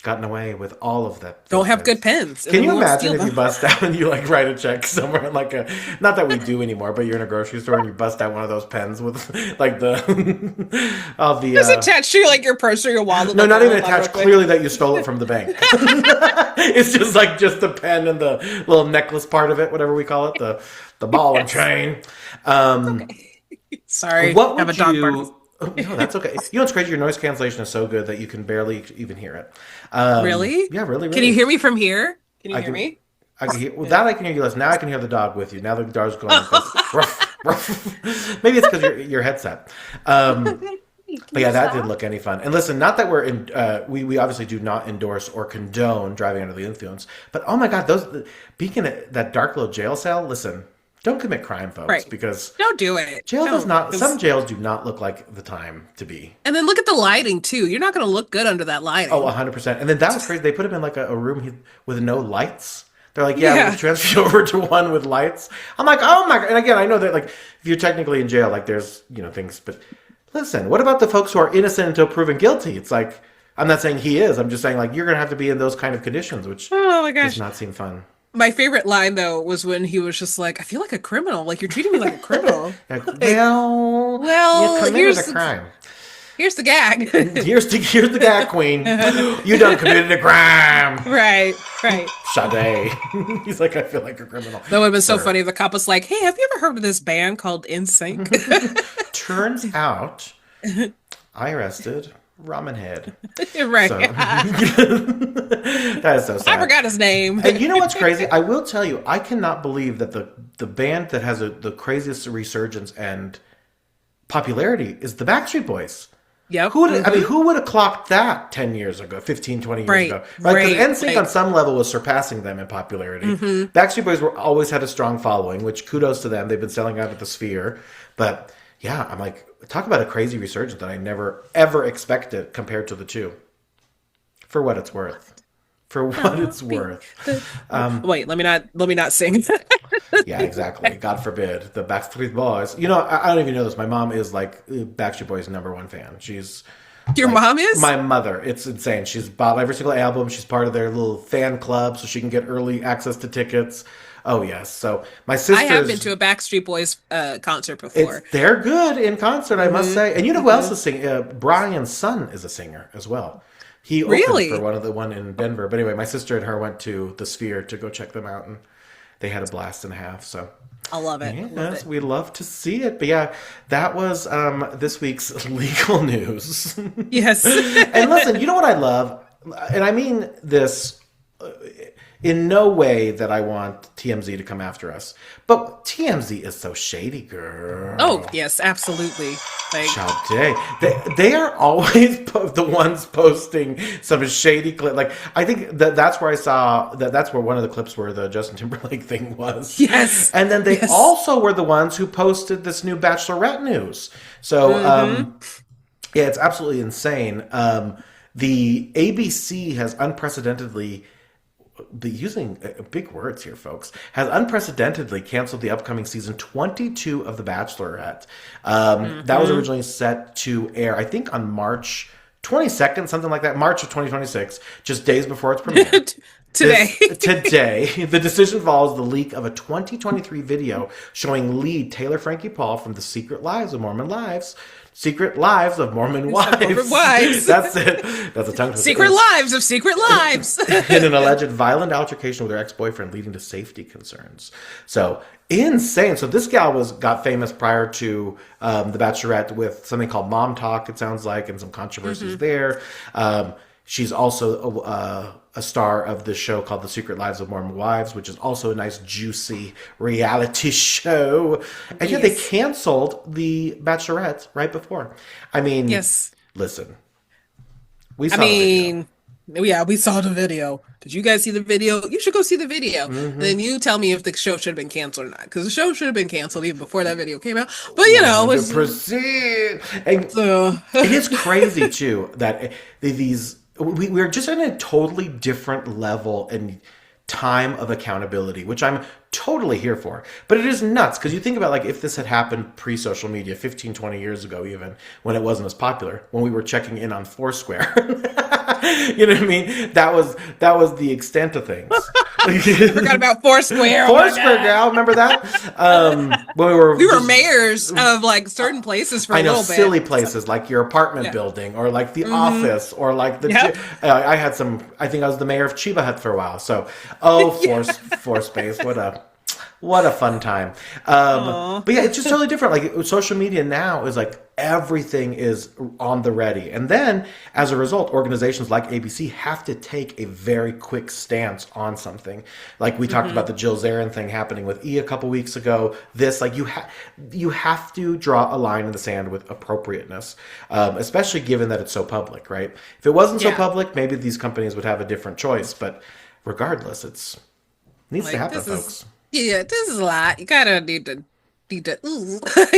gotten away with all of that. Don't have good pens. Can you imagine if you bust out and you like write a check somewhere in like not that we do anymore, but you're in a grocery store and you bust out one of those pens with like all the just attached to like your purse or your wallet. No, not even attached. Clearly that you stole it from the bank. It's just the pen and the little necklace part of it, whatever we call it, the ball and chain. Okay. Sorry, what have would a dog you? Oh, no, that's okay. It's crazy. Your noise cancellation is so good that you can barely even hear it. Really? Yeah, really. Can you hear me from here? Can you hear me? I can hear. Well, that I can hear you less. Now I can hear the dog with you. Now the dog's going. Ruff, ruff. Maybe it's because your headset. But yeah, that didn't look any fun. And listen, not that we're in. We obviously do not endorse or condone driving under the influence. But oh my God, being in that dark little jail cell. Listen, Don't commit crime, folks, Right. because Don't do it. jail does Don't, not. 'cause- Some jails do not look like the time to be. And then look at the lighting too. You're not going to look good under that lighting. Oh, 100%. And then that was crazy. They put him in like a room with no lights. They're like, yeah, Yeah. we'll transfer you over to one with lights. I'm like, oh my God. And again, I know that like if you're technically in jail, like there's, things, but listen, what about the folks who are innocent until proven guilty? It's like, I'm not saying he is. I'm just saying like, you're going to have to be in those kind of conditions, which Oh my does gosh. not seem fun. My favorite line though was when he was just like, "I feel like a criminal. Like you're treating me like a criminal." Like, well, Well, you committed here's a crime. Here's the gag. Here's the gag queen. You done committed a crime. Right. Sade. He's like, I feel like a criminal. That would have been so Sir. funny if the cop was like, "Hey, have you ever heard of this band called NSYNC?" Turns out, I arrested Ramen Head. Right. So, that is so sad. I forgot his name. And you know what's crazy? I will tell you, I cannot believe that the band that has the craziest resurgence and popularity is the Backstreet Boys. Yep. Who would have clocked that 10 years ago, 15, 20 years Right, ago? Right? Because right, NSYNC right. on some level was surpassing them in popularity. Backstreet Boys always had a strong following, which kudos to them. They've been selling out at the Sphere. But yeah, I'm like, talk about a crazy resurgence that I never, ever expected compared to the two. For what it's worth. For what it's worth. Wait, let me not sing. Yeah, exactly. God forbid. The Backstreet Boys. I don't even know this. My mom is like Backstreet Boys' #1 fan. She's Your mom is? my mother. It's insane. She's bought every single album. She's part of their little fan club so she can get early access to tickets. Oh, yes. So my sister's... I have been to a Backstreet Boys concert before. They're good in concert, I must say. And you know who else is singing? Brian's son is a singer as well. He opened Really? for one in Denver. But anyway, my sister and her went to the Sphere to go check them out, and they had a blast and a half. So I love it. yes, Love it. we love to see it. But yeah, that was this week's legal news. Yes. And listen, you know what I love? And I mean this in no way that I want TMZ to come after us. But TMZ is so shady, girl. Oh, yes, absolutely. Like, Sade. They are always the ones posting some shady clip. Like, I think that's where I saw that's where one of the clips where the Justin Timberlake thing was. Yes. And then they also were the ones who posted this new Bachelorette news. So, yeah, it's absolutely insane. The ABC has unprecedentedly... using big words here, folks, has unprecedentedly canceled the upcoming season 22 of The Bachelorette. That was originally set to air, I think, on March 22nd, something like that, March of 2026, just days before its premiere. Today, the decision follows the leak of a 2023 video showing lead Taylor Frankie Paul from The Secret Lives of Mormon Wives. Secret Lives of Mormon Wives. That's it. That's a tongue twister. Secret Lives of Secret Lives. In an alleged violent altercation with her ex-boyfriend leading to safety concerns. So insane. So this gal got famous prior to The Bachelorette with something called Mom Talk, it sounds like, and some controversies there. She's also a star of this show called The Secret Lives of Mormon Wives, which is also a nice, juicy reality show. And yet they canceled The Bachelorette right before. I mean, listen. We saw the video. Yeah, we saw the video. Did you guys see the video? You should go see the video. Then you tell me if the show should have been canceled or not. Because the show should have been canceled even before that video came out. But, proceed. And it is crazy, too, that we're just in a totally different level and time of accountability, which I'm totally here for. But it is nuts because you think about like if this had happened pre-social media 15, 20 years ago, even when it wasn't as popular, when we were checking in on Foursquare. You know what I mean? That was the extent of things. Forgot about Foursquare. Foursquare, gal, remember that? When we were mayors of like certain places for a little bit. Silly places like your apartment building or like the office or like the. I think I was the mayor of Chiba Hut for a while. So, Fourspace, what a fun time. But yeah, it's just totally different. Like social media now is like everything is on the ready. And then as a result, organizations like ABC have to take a very quick stance on something. Like we talked about the Jill Zarin thing happening with E! a couple weeks ago. This, like you have to draw a line in the sand with appropriateness, especially given that it's so public, right? If it wasn't so public, maybe these companies would have a different choice. But regardless, it needs to happen, folks. Yeah, this is a lot. You gotta ooh, you I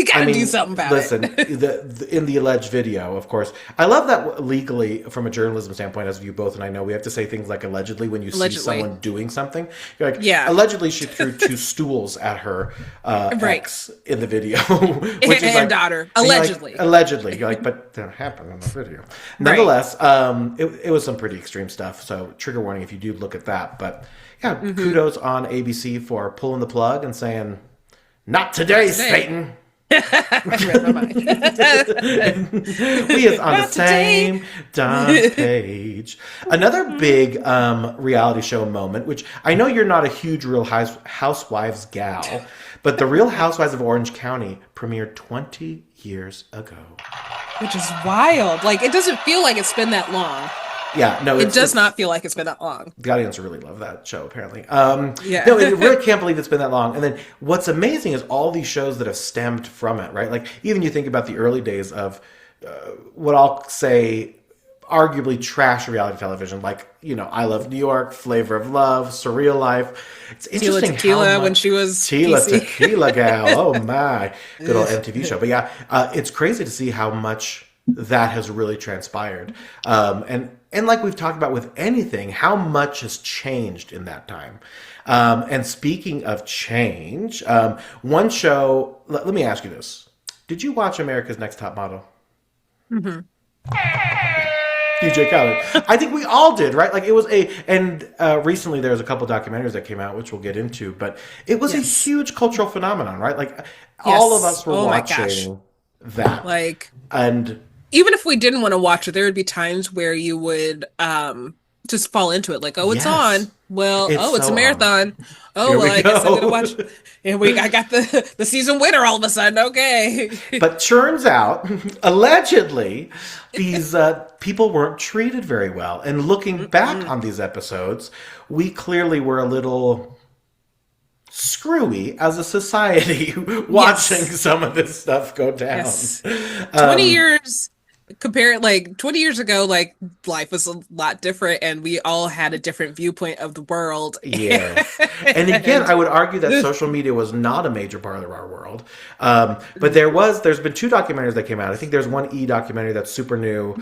gotta do mean, something about listen, it. in the alleged video, of course, I love that legally, from a journalism standpoint, as you both and I know, we have to say things like allegedly when you see Allegedly. someone doing something. You're like, Yeah. allegedly, she threw two stools at her Right. ex in the video, which is And like, daughter. and you're like, Allegedly. allegedly, you're like, but that happened in the video. Right. Nonetheless, it was some pretty extreme stuff. So trigger warning if you do look at that. But yeah, kudos on ABC for pulling the plug and saying, "Not today, Today. Satan." I read my mind. We is on the Not today. same darn page. Another big reality show moment, which I know you're not a huge Housewives gal, but the Real Housewives of Orange County premiered 20 years ago. Which is wild. Like, it doesn't feel like it's been that long. Yeah, no, It does not feel like it's been that long. the audience really love that show, apparently. Yeah. No, I really can't believe it's been that long. And then what's amazing is all these shows that have stemmed from it, right? Like, even you think about the early days of what I'll say arguably trash reality television, like, I Love New York, Flavor of Love, Surreal Life. It's Tila interesting Tequila how when much she was Tila PC. Tequila gal. Oh my, good old MTV show. But yeah, it's crazy to see how much that has really transpired. And like we've talked about with anything, how much has changed in that time. And speaking of change, one show. Let me ask you this: did you watch America's Next Top Model? DJ Khaled. I think we all did, right? Like it was and recently there was a couple documentaries that came out, which we'll get into, but it was a Yes. huge cultural phenomenon, right? Like all of Yes. us were Oh my gosh. watching that, Like, and even if we didn't want to watch it, there would be times where you would just fall into it. Like, oh, it's yes, on. Well, it's oh, it's a so on. marathon. Oh, Here well, we I guess I'm gonna go. watch. And I got the season winner all of a sudden. Okay. But turns out, allegedly, these people weren't treated very well. And looking back on these episodes, we clearly were a little screwy as a society watching some of this stuff go down. Yes. 20 years like 20 years ago, like life was a lot different and we all had a different viewpoint of the world. Yes. And again, I would argue that social media was not a major part of our world. But there's been two documentaries that came out. I think there's one documentary that's super new,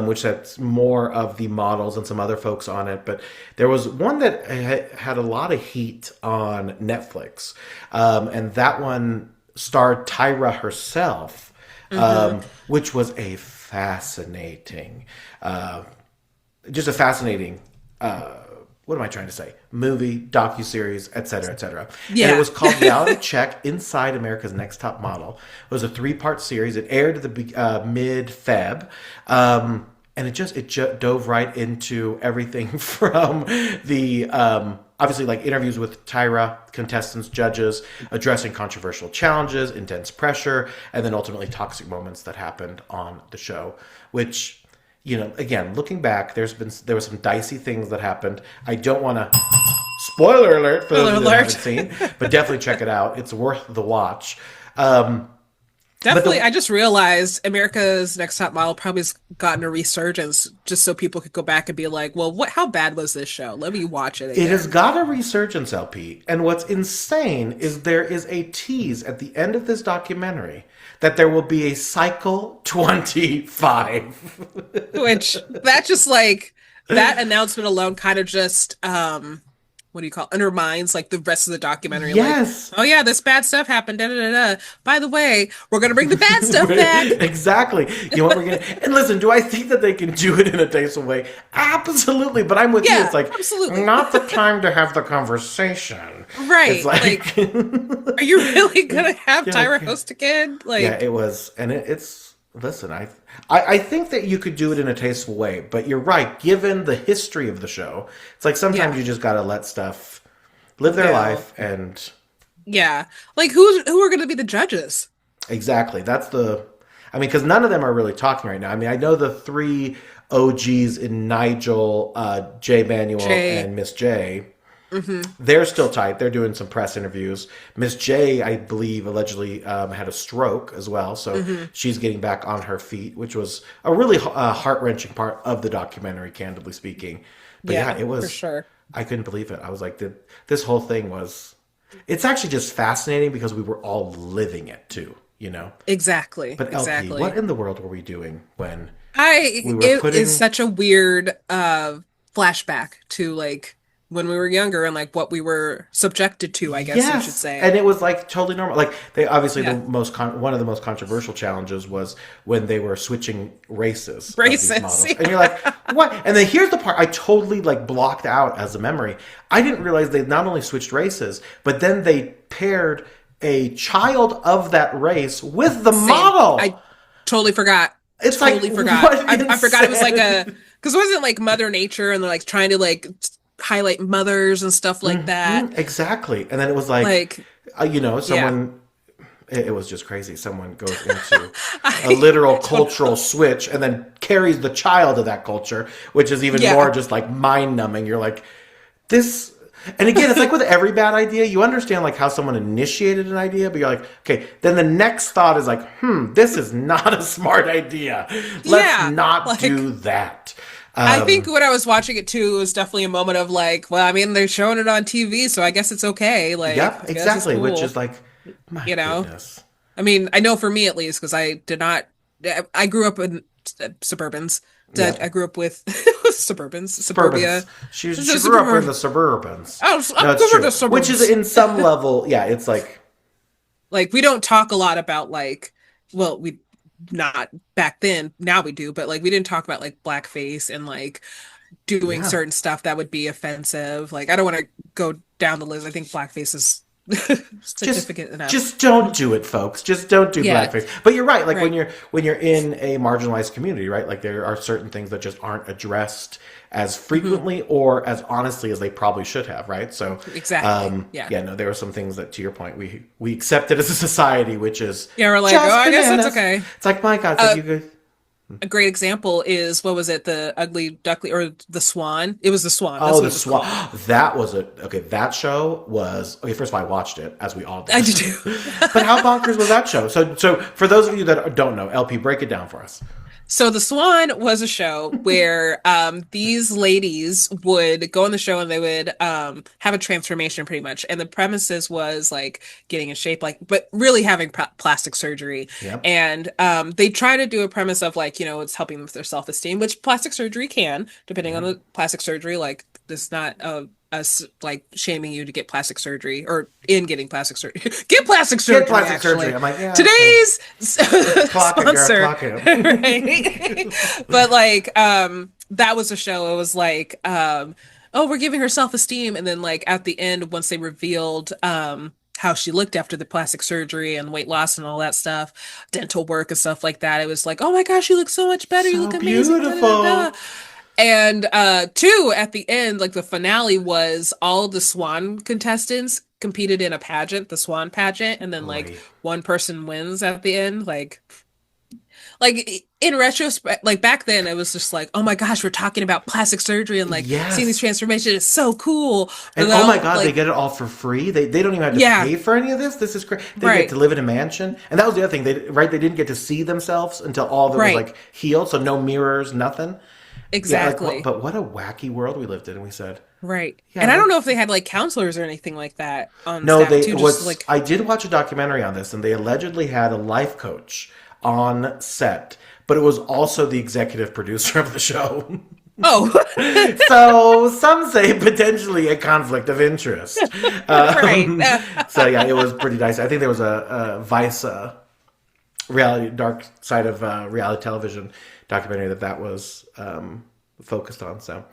which has more of the models and some other folks on it. But there was one that had a lot of heat on Netflix. And that one starred Tyra herself, which was a fascinating, just a fascinating, what am I trying to say? Movie, docuseries, et cetera, et cetera. And Yeah. it was called Reality Check Inside America's Next Top Model. It was a 3-part series. It aired at the mid-Feb. And it dove right into everything from the obviously like interviews with Tyra, contestants, judges, addressing controversial challenges, intense pressure, and then ultimately toxic moments that happened on the show. Which, again, looking back, there were some dicey things that happened. I don't want to spoiler alert for those Spoiler that alert. haven't seen, but definitely check it out. It's worth the watch. Definitely, I just realized America's Next Top Model probably has gotten a resurgence just so people could go back and be like, well, how bad was this show? Let me watch it again. It has got a resurgence, LP. And what's insane is there is a tease at the end of this documentary that there will be a cycle 25. Which that just like that announcement alone kind of just what do you call it? Undermines like the rest of the documentary. Yes. Like, oh yeah, this bad stuff happened. Da, da, da, da. By the way, we're gonna bring the bad stuff back. Exactly. You know what we're gonna and listen, do I think that they can do it in a tasteful way? Absolutely. But I'm with you. Yeah, It's like absolutely. not the time to have the conversation. Right. It's like Are you really gonna have Yeah, Tyra yeah. host again? Like, yeah, it was, and it's. Listen, I think that you could do it in a tasteful way, but you're right. Given the history of the show, it's like sometimes Yeah. you just gotta let stuff live their Yeah. life, and yeah. Like who are gonna be the judges? exactly that's the. I mean, because none of them are really talking right now. I mean, I know the 3 OGs in Nigel, Jay Manuel, Jay. and Miss J. They're still tight. They're doing some press interviews. Miss J, I believe, allegedly had a stroke as well, so she's getting back on her feet, which was a really heart-wrenching part of the documentary, candidly speaking. But yeah, it was. for sure. I couldn't believe it. I was like, this whole thing was. it's actually just fascinating because we were all living it too, you know? Exactly. But LP, what in the world were we doing when we were It putting... is such a weird flashback to like when we were younger and like what we were subjected to, I guess you should Yes, say. and it was like totally normal. Like they obviously Yeah. one of the most controversial challenges was when they were switching races of Races, these models, yeah. and you're like, what? And then here's the part I totally like blocked out as a memory. I didn't realize they not only switched races, but then they paired a child of that race with the Same. model. I totally forgot. It's Totally like, forgot. what I forgot it was like insane. because it wasn't like Mother Nature and they're like trying to like highlight mothers and stuff like that. Exactly. And then it was like, Like, you know, yeah. someone, it was just crazy. Someone goes into a literal cultural switch and then carries the child of that culture, which is even Yeah. more just like mind numbing. You're like, this. And again, it's like with every bad idea, you understand like how someone initiated an idea, but you're like, okay, then the next thought is like, this is not a smart idea. Let's not like, do that. I think when I was watching it too, it was definitely a moment of like, well, I mean, they're showing it on TV, so I guess it's okay. Like, Yep, I guess exactly. it's cool. Which is like, my You know? goodness. I mean, I know for me at least, because I did not, I grew up in suburbans. Yeah. I grew up with suburbia. She grew up in the suburbans. I No, it's grew up true. in the suburbs. Which is in some level, yeah, it's like... Like, we don't talk a lot about like, well, we not back then, now we do, but like we didn't talk about like blackface and like doing certain stuff that would be offensive. Like, I don't want to go down the list. I think blackface is significant enough. Just don't do it, folks. Just don't do Yeah. blackface. But you're right. Like Right. when you're in a marginalized community, right? Like there are certain things that just aren't addressed as frequently or as honestly as they probably should have, right? So Exactly. Yeah. no, there are some things that, to your point, we accepted as a society, which is Yeah, we're like, just oh, I guess bananas. that's okay. It's like, my God, so you could... A great example is, what was it, the Ugly Duckling or the Swan? It was the Swan. That's Oh, what the it was Swan. called. That was okay. That show was okay. First of all, I watched it, as we all did. I did too. But how bonkers was that show? So for those of you that don't know, LP, break it down for us. So the Swan was a show where these ladies would go on the show and they would have a transformation pretty much. And the premises was like getting in shape, like, but really having plastic surgery. Yep. And they try to do a premise of like, you know, it's helping with their self-esteem, which plastic surgery can, depending on the plastic surgery. Like, it's not us like shaming you to get plastic surgery or in getting plastic surgery. Get plastic surgery. Get plastic actually. surgery. I'm like, yeah. Today's Clock it, girl, sponsor. clock it. Right? But like that was a show. It was like oh, we're giving her self-esteem, and then like at the end, once they revealed how she looked after the plastic surgery and weight loss and all that stuff, dental work and stuff like that, it was like, oh my gosh, you look so much better, you So look amazing, beautiful. da, da, da. And two, at the end, like the finale was all the Swan contestants competed in a pageant, the Swan pageant, and then like Oy. one person wins at the end. Like in retrospect, like back then, it was just like, oh my gosh, we're talking about plastic surgery and like Yes. seeing these transformations. It's so cool. And But oh my now, God, like, they get it all for free. They don't even have to Yeah. pay for any of this. This is great. They Right. get to live in a mansion, and that was the other thing. They didn't get to see themselves until all of it Right. was like healed. So no mirrors, nothing. exactly. Yeah, like, but what a wacky world we lived in. And we said, Right. Yeah, And I don't that's- know if they had like counselors or anything like that on no, staff they too. was. Just like, I did watch a documentary on this, and they allegedly had a life coach on set, but it was also the executive producer of the show. oh, So some say potentially a conflict of interest. right. So yeah, it was pretty nice. I think there was a Vice reality, dark side of reality television documentary that was focused on. So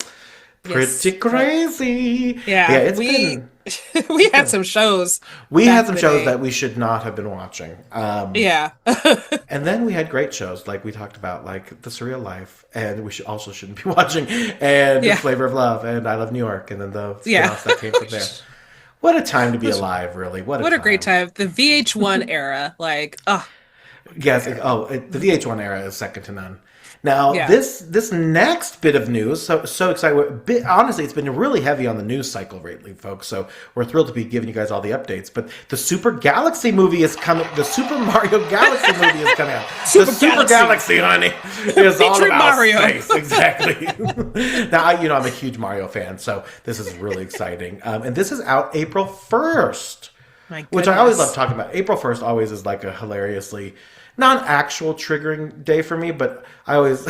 pretty Yes. crazy. Yeah, it's we been. we had some shows. We back had in some the shows day. that we should not have been watching. Yeah. And then we had great shows like we talked about, like The Surreal Life, and we also shouldn't be watching, and Yeah. The Flavor of Love, and I Love New York, and then the Yeah. spin-offs that came from there. What a time to be alive, really. What a great time. The VH1 era. Like, oh, Yes. The VH1 era is second to none. Now, Yeah. this next bit of news, so excited. Honestly, it's been really heavy on the news cycle lately, folks. So we're thrilled to be giving you guys all the updates. But the Super Galaxy movie is coming. The Super Mario Galaxy movie is coming out. The Super Galaxy, honey, is all about Mario. space. Exactly. Now, I'm a huge Mario fan, so this is really exciting. And this is out April 1st. Which I always love talking about. April 1st always is like a hilariously non-actual triggering day for me, but I always,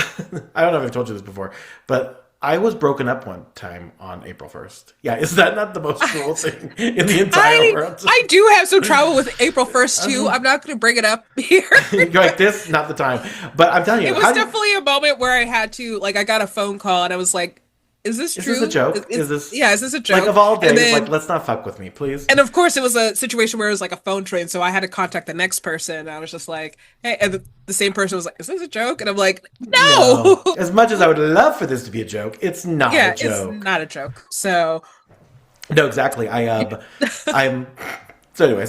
I don't know if I've told you this before, but I was broken up one time on April 1st. Yeah, is that not the most cruel thing in the entire world? I do have some trouble with April 1st, too. I'm not going to bring it up here. You're like, this, not the time. But I'm telling you. It was definitely a moment where I had to, like, I got a phone call and I was like, is this true? Is this a joke? Is this a joke? Like, of all days, like, let's not fuck with me, please. And of course, it was a situation where it was like a phone train, so I had to contact the next person. And I was just like, hey, and the same person was like, is this a joke? And I'm like, no! As much as I would love for this to be a joke, it's not a joke. It's not a joke. So. No, exactly. So anyway,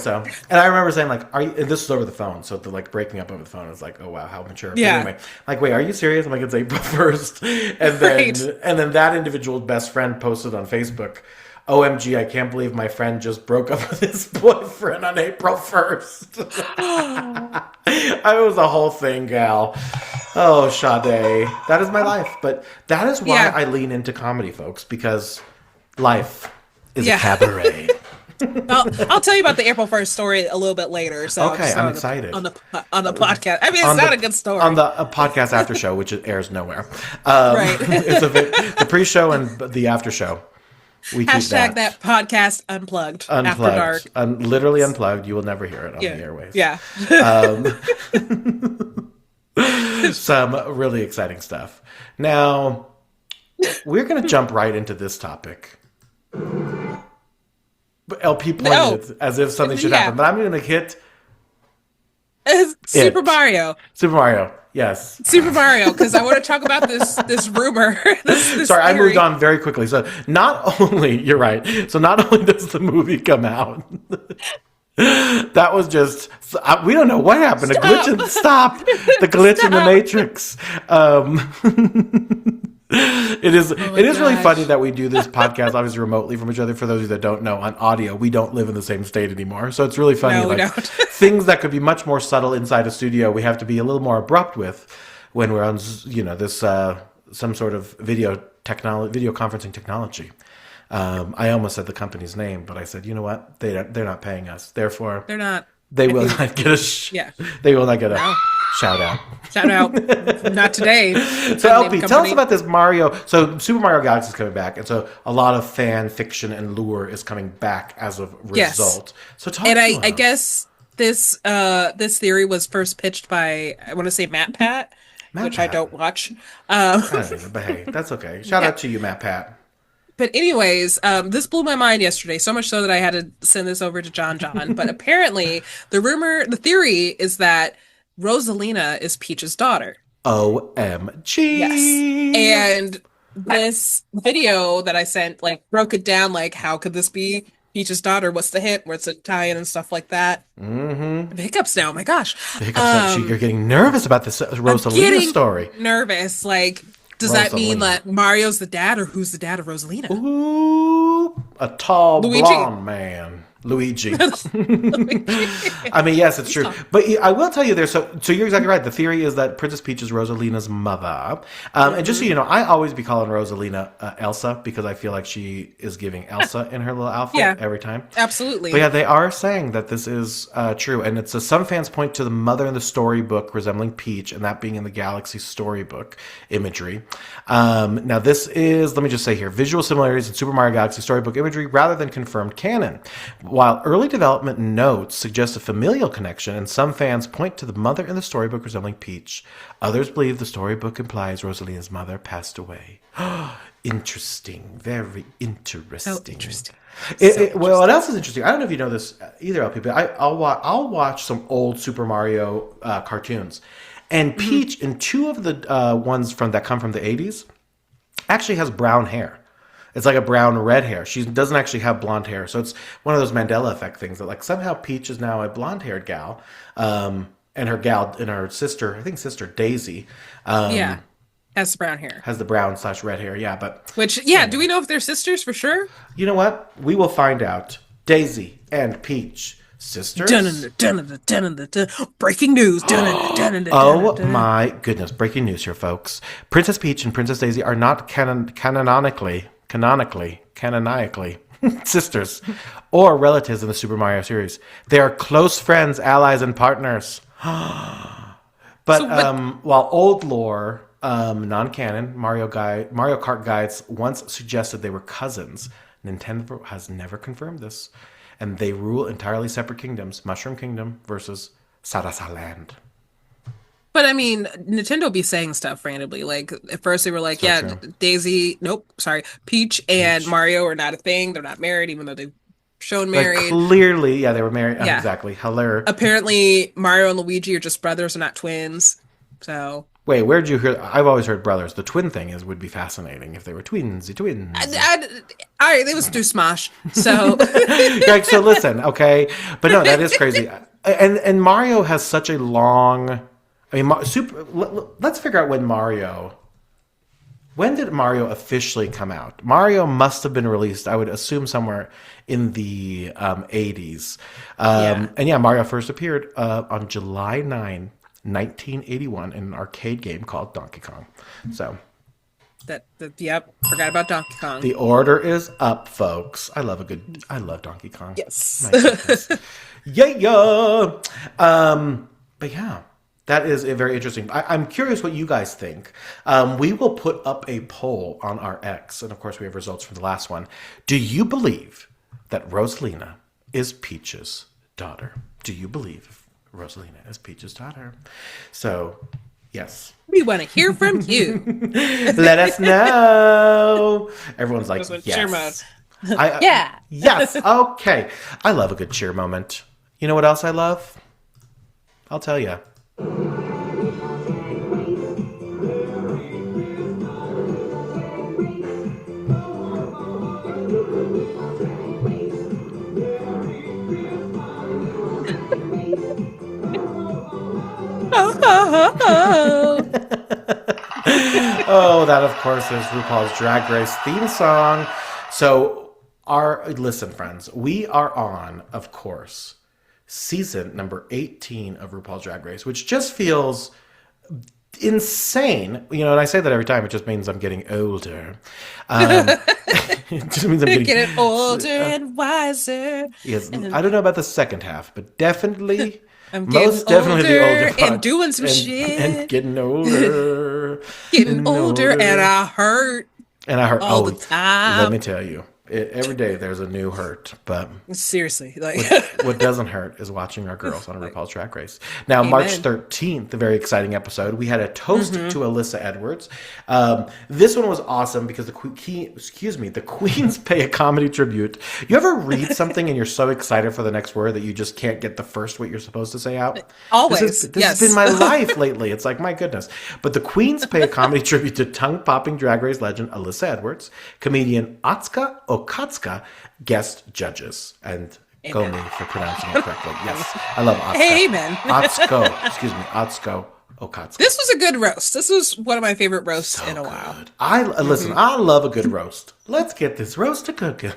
and I remember saying, like, and this was over the phone, so the, like, breaking up over the phone is like, oh wow, how mature. Yeah. But anyway, like, wait, are you serious? I'm like, it's April 1st. And then that individual's best friend posted on Facebook, OMG, I can't believe my friend just broke up with his boyfriend on April 1st. It was a whole thing, gal. Oh, Sade. That is my life. But that is why I lean into comedy, folks, because life is a cabaret. I'll tell you about the April 1st story a little bit later. So okay, I'm excited. On the podcast. I mean, it's not a good story. On the podcast after show, which airs nowhere. Right. It's the pre-show and the after show. We Hashtag keep that podcast unplugged. After dark. Literally unplugged. You will never hear it on the airwaves. Yeah. Some really exciting stuff. Now, we're going to jump right into this topic. LP pointed as if something should happen, but I'm going to hit Super Mario. Super Mario, yes. Super Mario, because I want to talk about this rumor. This Sorry, theory. I moved on very quickly. So you're right. So not only does the movie come out, that was just, we don't know what happened. A glitch in the glitch in the Matrix. It is really funny that we do this podcast obviously remotely from each other. For those of you that don't know, on audio, we don't live in the same state anymore. So it's really funny. No, we don't. Things that could be much more subtle inside a studio, we have to be a little more abrupt with when we're on, this some sort of video conferencing technology. I almost said the company's name, but I said, you know what? They're not paying us. Therefore, they're not. They will not get a They will not get a shout out. Shout out. Not today. So LP, tell us about this Mario. So Super Mario Galaxy is coming back, and so a lot of fan fiction and lure is coming back as a result. So talk and to I us. guess this theory was first pitched by, I want to say, Matt Pat, which I don't watch. But hey, that's okay. Shout out to you, Matt Pat. But anyways, this blew my mind yesterday, so much so that I had to send this over to Jon Jon. But apparently, the theory is that Rosalina is Peach's daughter. OMG. Yes. And this video that I sent, like, broke it down, like, how could this be Peach's daughter? What's the hint? Where's the tie-in and stuff like that? Mm-hmm. Hiccups now, oh my gosh. You're getting nervous about this Rosalina story. Nervous, like... Does that mean that Mario's the dad, or who's the dad of Rosalina? Ooh, a tall blonde man. Luigi. I mean, yes, it's true. But I will tell you, so you're exactly right. The theory is that Princess Peach is Rosalina's mother. And just so you know, I always be calling Rosalina Elsa, because I feel like she is giving Elsa in her little outfit every time. Absolutely. But yeah, they are saying that this is true. And it's some fans point to the mother in the storybook resembling Peach, and that being in the Galaxy storybook imagery. Now, this is, let me just say here, visual similarities in Super Mario Galaxy storybook imagery rather than confirmed canon. While early development notes suggest a familial connection, and some fans point to the mother in the storybook resembling Peach, others believe the storybook implies Rosalina's mother passed away. Interesting. Very interesting. So interesting. Well, what else is interesting? I don't know if you know this either, LP, but I'll watch some old Super Mario cartoons. And Peach, in two of the ones that come from the 80s, actually has brown hair. It's like a brown red hair. She doesn't actually have blonde hair. So it's one of those Mandela effect things that, like, somehow Peach is now a blonde haired gal. And her sister, I think sister Daisy, Has brown hair. Has the brown/red hair, yeah. But Which, yeah, do we know if they're sisters for sure? you know what? We will find out. Daisy and Peach, sisters. Breaking news. Oh my goodness! Breaking news here, folks. Princess Peach and Princess Daisy are not canonically sisters or relatives in the Super Mario series. They are close friends, allies, and partners. But while old lore, non-canon Mario Kart guides once suggested they were cousins, Nintendo has never confirmed this, and they rule entirely separate kingdoms: Mushroom Kingdom versus Sarasa Land. But I mean, Nintendo be saying stuff randomly. Like at first they were like, True. Peach and Mario are not a thing. They're not married, even though they've shown But married. clearly, yeah, they were married. Yeah. Exactly. Hilarious. Apparently, Mario and Luigi are just brothers, they're not twins. So Wait, where'd you hear? I've always heard brothers. The twin thing would be fascinating if they were twins. all right, they was do Smosh. So Like, so listen, okay, but no, that is crazy. And Mario has such a long. I mean, let's figure out when Mario. When did Mario officially come out? Mario must have been released, I would assume, somewhere in the 80s. And yeah, Mario first appeared on July 9, 1981 in an arcade game called Donkey Kong. So yep, forgot about Donkey Kong. the order is up, folks. I love Donkey Kong. Yes. My goodness. Yeah. But yeah, that is very interesting. I'm curious what you guys think. We will put up a poll on our X, and of course we have results from the last one. Do you believe that Rosalina is Peach's daughter? Do you believe Rosalina is Peach's daughter? So, yes. We want to hear from you. Let us know. Everyone's like, Cheer mode. yes. Yeah. Yes. Okay. I love a good cheer moment. You know what else I love? I'll tell you. Oh, that of course is RuPaul's Drag Race theme song. So, listen, friends, we are on, of course, season number 18 of RuPaul's Drag Race, which just feels insane. You know, and I say that every time. It just means I'm getting older. It just means I'm getting older and wiser. Yes, I don't know about the second half, but definitely. I'm getting Definitely the older and part. doing some shit. And getting older. Getting older, and I hurt. And I heard all the time. Let me tell you, every day there's a new hurt. But seriously, like what doesn't hurt is watching our girls on RuPaul's Drag Race. Now, Amen. March 13th, a very exciting episode. We had a toast to Alyssa Edwards. This one was awesome because the Queens pay a comedy tribute. You ever read something and you're so excited for the next word that you just can't get the first what you're supposed to say out? Always. This has been my life lately. It's like, my goodness. But the Queens pay a comedy tribute to tongue-popping Drag Race legend Alyssa Edwards, comedian Atsuka Okatsuka, guest judges. And go me for pronouncing it correctly. Yes, I love Atsuka. Amen. Atsuko Okatsuka. This was a good roast. This was one of my favorite roasts in a while. Listen, I love a good roast. Let's get this roast to cooking.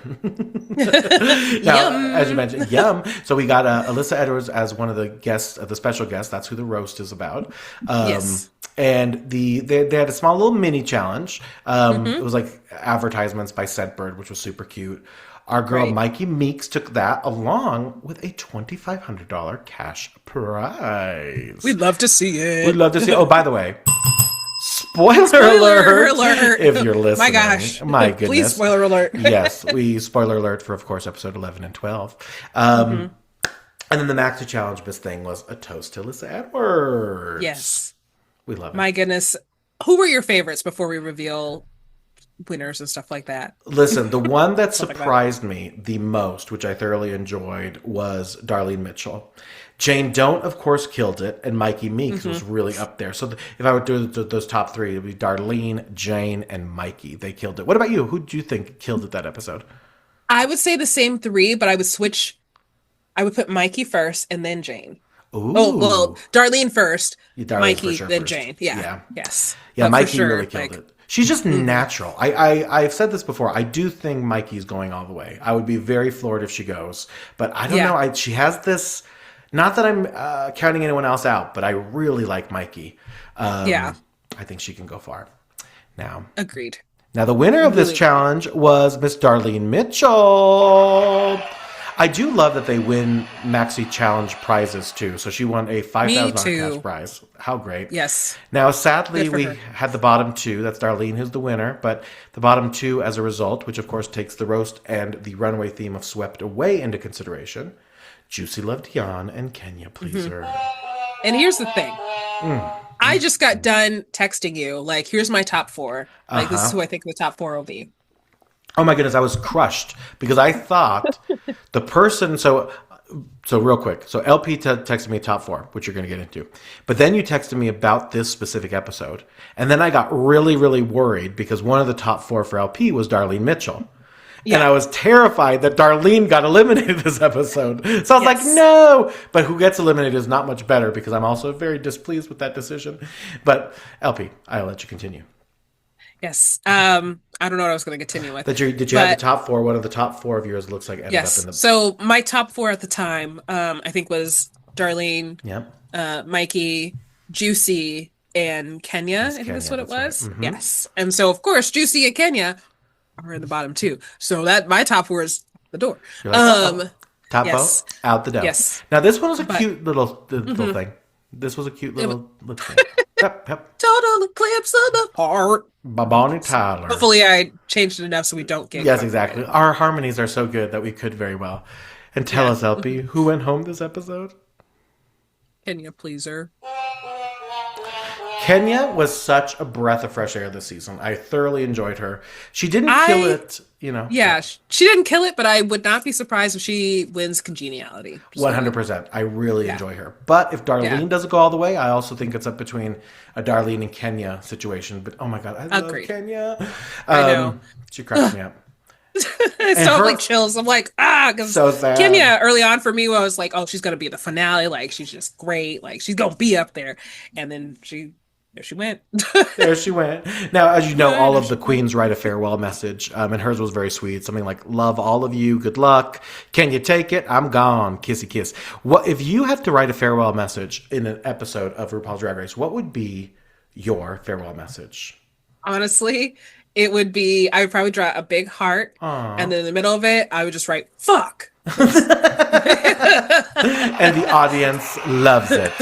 Now, as you mentioned, yum. So we got Alyssa Edwards as one of the guests, the special guests. That's who the roast is about. Yes. And they had a small little mini challenge. It was like advertisements by Scentbird, which was super cute. Our girl Mikey Meeks took that along with a $2,500 cash prize. We'd love to see it. We'd love to see. Oh, by the way, spoiler alert! If you're listening, My gosh, my goodness, please spoiler alert. Yes, we spoiler alert for, of course, episode 11 and 12. And then the Maxi Challenge Miss thing was a toast to Alyssa Edwards. Yes, we love it. My goodness, who were your favorites before we reveal winners and stuff like that? Listen, the one that surprised me the most, which I thoroughly enjoyed, was Darlene Mitchell. Jane Don't, of course, killed it, and Mikey Meeks was really up there. So if I would do those top three, it would be Darlene, Jane, and Mikey. They killed it. What about you? Who do you think killed it that episode? I would say the same three, but I would switch. I would put Mikey first and then Jane. Ooh. Oh, well, Darlene first, Darlene Mikey, for sure then first. Jane. Yeah. Yes. Yeah, But Mikey for sure, really killed it. She's just natural. I've said this before. I do think Mikey's going all the way. I would be very floored if she goes. But I don't know. She has this... Not that I'm counting anyone else out, but I really like Mikey. I think she can go far. Now, Agreed. Now, the winner of this challenge was Miss Darlene Mitchell. I do love that they win Maxi Challenge prizes, too. So she won a $5,000 cash prize. How great. Yes. Now, sadly, we had the bottom two. That's Darlene, who's the winner. But the bottom two, as a result, which, of course, takes the roast and the runway theme of Swept Away into consideration, Juicy Loved Jan and Kenya Pleaser. And here's the thing. I just got done texting you, like, here's my top four. Like, this is who I think the top four will be. Oh my goodness, I was crushed because I thought the person, so real quick. So LP texted me top four, which you're going to get into. But then you texted me about this specific episode. And then I got really, really worried because one of the top four for LP was Darlene Mitchell. Yeah. And I was terrified that Darlene got eliminated this episode. So I was like, no. But who gets eliminated is not much better because I'm also very displeased with that decision. But LP, I'll let you continue. Yes. I don't know what I was going to continue with. Did you have the top four? One of the top four of yours looks like ended up in the... So my top four at the time, I think was Darlene, Mikey, Juicy, and Kenya. I think that's what it was. Right. Yes. And so, of course, Juicy and Kenya are in the bottom two. So that my top four is the door. Like, top vote, out the door. Yes. Now, this one was a cute little thing. This was a cute little thing. Yep. Total eclipse of the heart. By Bonnie Tyler. Hopefully I changed it enough so we don't get... Yes, exactly. Our harmonies are so good that we could very well. And tell us, LP, who went home this episode? Kenya Pleaser. Kenya was such a breath of fresh air this season. I thoroughly enjoyed her. She didn't kill it, you know. Yeah, she didn't kill it, but I would not be surprised if she wins congeniality. 100%. I really enjoy her. But if Darlene doesn't go all the way, I also think it's up between a Darlene and Kenya situation. But oh my God, I love Kenya. I know. She cracks me up. It's so like chills. I'm like, because so sad. Kenya early on for me was like, oh, she's gonna be the finale. Like she's just great. Like she's gonna be up there. And then there she went. There she went. Now, as you know, all of the queens write a farewell message, and hers was very sweet. Something like, love all of you. Good luck. Can you take it? I'm gone. Kissy kiss. What if you have to write a farewell message in an episode of RuPaul's Drag Race? What would be your farewell message? Honestly, it would be, I would probably draw a big heart. And then in the middle of it, I would just write, fuck. And the audience loves it.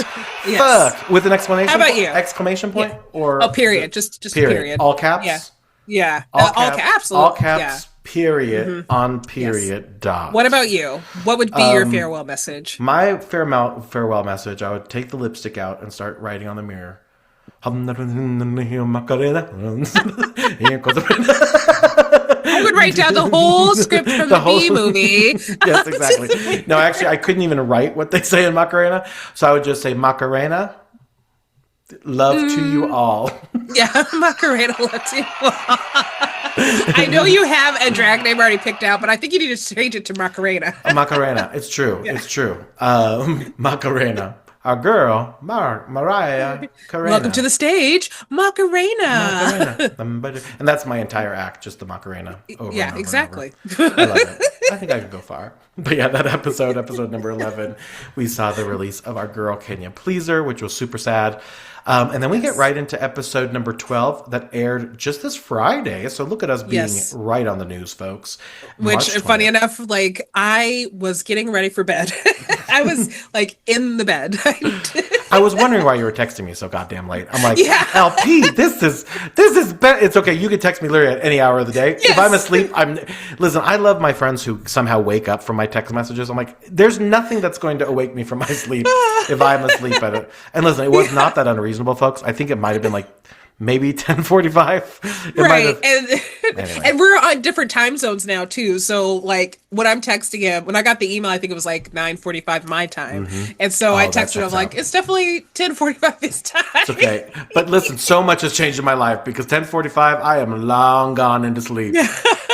Yes. Fuck. With an exclamation How about point? you? Exclamation point? Yeah. Or period. Just period. All caps? Yeah. Yeah. All caps. Absolutely. All caps. Period. On period. Dot. What about you? What would be your farewell message? My farewell message, I would take the lipstick out and start writing on the mirror. I would write down the whole script from the B movie. Yes, exactly. No, actually, I couldn't even write what they say in Macarena, so I would just say, Macarena, love to you all. Yeah, Macarena, love to you all. I know you have a drag name already picked out, but I think you need to change it to Macarena. Macarena, it's true. Yeah. It's true. Macarena. Our girl, Mariah Carena. Welcome to the stage, Macarena. And that's my entire act, just the Macarena. Over and over exactly. And over. I love it. I think I could go far. But yeah, that episode number 11, we saw the release of our girl Kenya Pleaser, which was super sad. And then we get right into episode number 12 that aired just this Friday. So look at us being right on the news, folks. Which, funny enough, like I was getting ready for bed. I was like in the bed. I was wondering why you were texting me so goddamn late. I'm like, LP, this is it's okay. You can text me literally at any hour of the day. Yes. If I'm asleep, listen, I love my friends who somehow wake up from my text messages. I'm like, there's nothing that's going to awake me from my sleep if I'm asleep at it. And listen, it was not that unreasonable, folks. I think it might have been like maybe 10:45. Right. And we're on different time zones now too. So like when I'm texting him, when I got the email, I think it was like 9:45 my time. And so I texted him like, it's definitely 10:45 his time. It's okay. But listen, so much has changed in my life because 10:45, I am long gone into sleep.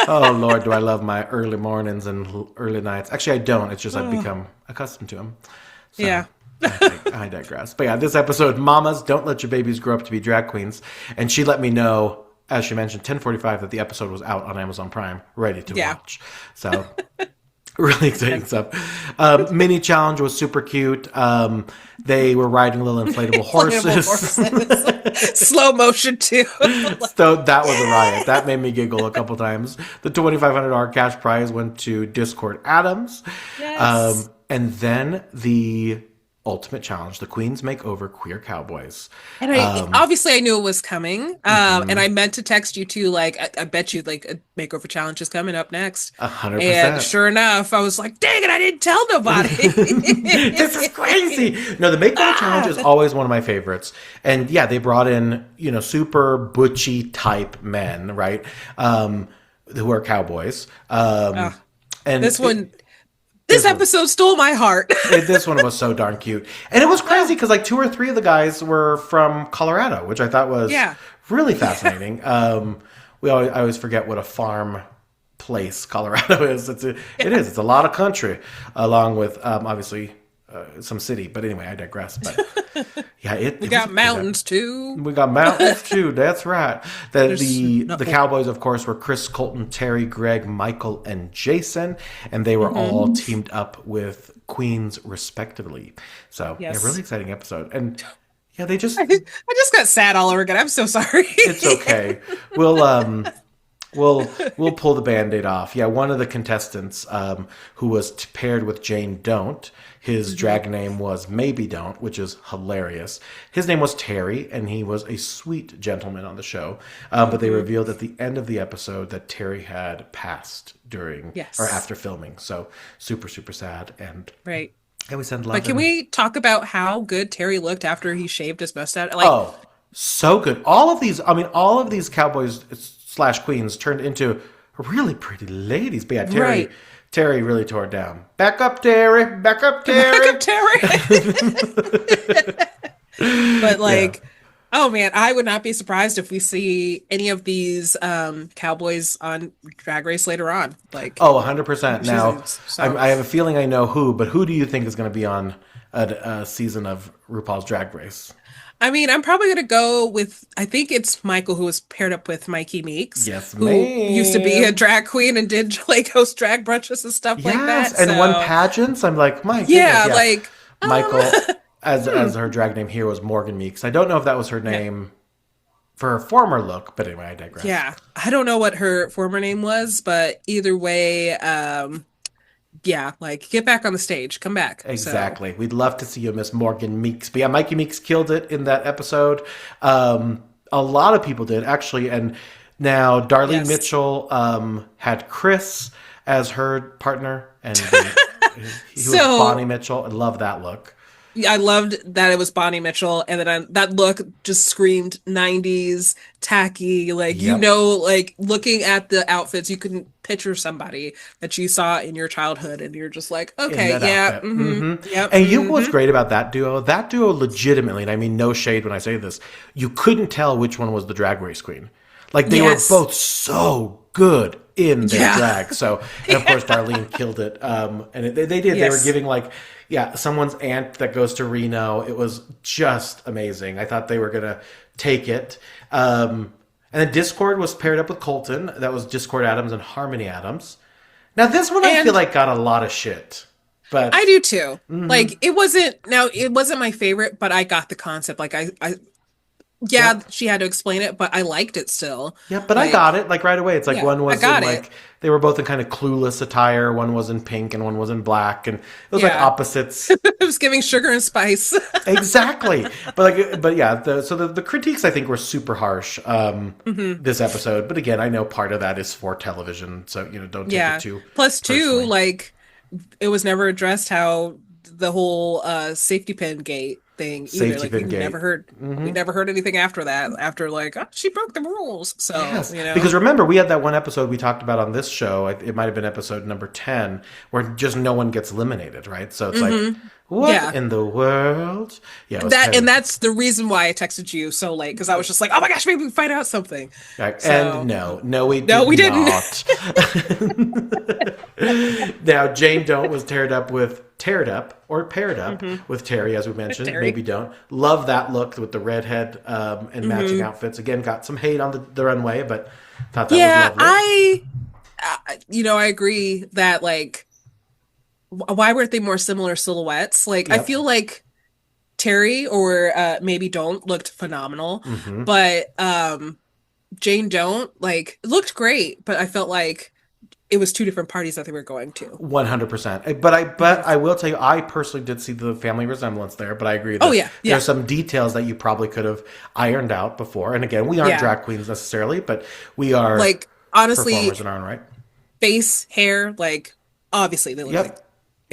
Oh Lord, do I love my early mornings and early nights. Actually, I don't. It's just I've become accustomed to them. So. Yeah. I digress. But yeah, this episode, Mamas, Don't Let Your Babies Grow Up to Be Drag Queens. And she let me know, as she mentioned, 10:45, that the episode was out on Amazon Prime, ready to watch. So really exciting stuff. Mini challenge was super cute. They were riding little inflatable horses. Slow motion too. So that was a riot. That made me giggle a couple times. The $2,500 cash prize went to Discord Adams. Yes. And then the ultimate challenge, the Queens Makeover Queer Cowboys. And obviously I knew it was coming. And I meant to text you too, like, I bet you like a makeover challenge is coming up next. 100%. And sure enough, I was like, dang it, I didn't tell nobody. This is crazy. No, the makeover challenge is always one of my favorites. And yeah, they brought in, super butchy type men, right? Who are cowboys. And This episode stole my heart. This one was so darn cute. And it was crazy because like 2 or 3 of the guys were from Colorado, which I thought was really fascinating. I always forget what a farm place Colorado is. It is. It's a lot of country, along with obviously some city. But anyway, I digress. But yeah, we got mountains too. We got mountains too. That's right. The Cowboys, of course, were Chris, Colton, Terry, Greg, Michael, and Jason, and they were all teamed up with Queens respectively. So yeah, really exciting episode. And yeah, I just got sad all over again. I'm so sorry. It's okay. We'll pull the Band-Aid off. Yeah, one of the contestants who was paired with Jane Don't, his drag name was Maybe Don't, which is hilarious. His name was Terry, and he was a sweet gentleman on the show. But they revealed at the end of the episode that Terry had passed during or after filming. So super, super sad. And yeah, we send love. But can we talk about how good Terry looked after he shaved his mustache? So good. All of these Cowboys / Queens turned into really pretty ladies. But yeah, Terry really tore it down. Back up, Terry. Back up, Terry. Back up, Terry. But oh man, I would not be surprised if we see any of these Cowboys on Drag Race later on. 100%. Now, I have a feeling I know who, but who do you think is going to be on a season of RuPaul's Drag Race? I mean, I'm probably going to go with, I think it's Michael, who was paired up with Mikey Meeks. Yes, who used to be a drag queen and did host drag brunches and stuff like that. And won pageants. I'm like, my goodness, Michael, as her drag name here was Morgan Meeks. I don't know if that was her name for her former look, but anyway, I digress. Yeah, I don't know what her former name was, but either way, get back on the stage. Come back. Exactly. We'd love to see you, Miss Morgan Meeks. But yeah, Mikey Meeks killed it in that episode. A lot of people did, actually. And now Darlene Mitchell had Chris as her partner. And he was Bonnie Mitchell. I love that look. I loved that it was Bonnie Mitchell, and then that look just screamed 90s tacky. Looking at the outfits, you couldn't picture somebody that you saw in your childhood, and you're just like, okay, yeah, And you know what's great about that duo? That duo, legitimately, and I mean no shade when I say this, you couldn't tell which one was the Drag Race queen. They were both so good in their drag. So, and of course, Darlene killed it. And they did. Yes. They were giving someone's aunt that goes to Reno. It was just amazing. I thought they were going to take it. And then Discord was paired up with Colton. That was Discord Adams and Harmony Adams. Now, this one I feel like got a lot of shit. But I do too. It wasn't my favorite, but I got the concept. She had to explain it, but I liked it still. Yeah, but I got it right away. It's one was in they were both in kind of clueless attire. One was in pink and one was in black, and it was opposites. It was giving sugar and spice. Exactly, but the critiques I think were super harsh. This episode, but again, I know part of that is for television, so don't take it too. Plus, too, it was never addressed how the whole safety pin gate thing either. We never heard anything after that. After she broke the rules. So because remember, we had that one episode we talked about on this show. It might have been episode number 10, where just no one gets eliminated, right? So it's what in the world? Yeah, and that's the reason why I texted you so late, because I was just like, oh my gosh, maybe we can find out something. And no, we didn't. Now, Jane Don't was paired up with Terry, as we mentioned. Terry. Maybe Don't. Love that look with the redhead and matching outfits. Again, got some hate on the runway, but thought that was lovely. I agree that, like, why weren't they more similar silhouettes? Like, Yep. I feel like Terry or maybe Don't looked phenomenal, but Jane Don't, like, looked great, but I felt like it was two different parties that they were going to. 100%. But I will tell you, I personally did see the family resemblance there, but I agree that there's some details that you probably could have ironed out before. And again, we aren't drag queens necessarily, but we are, like, honestly, performers in our own right. Face, hair, like, obviously they look like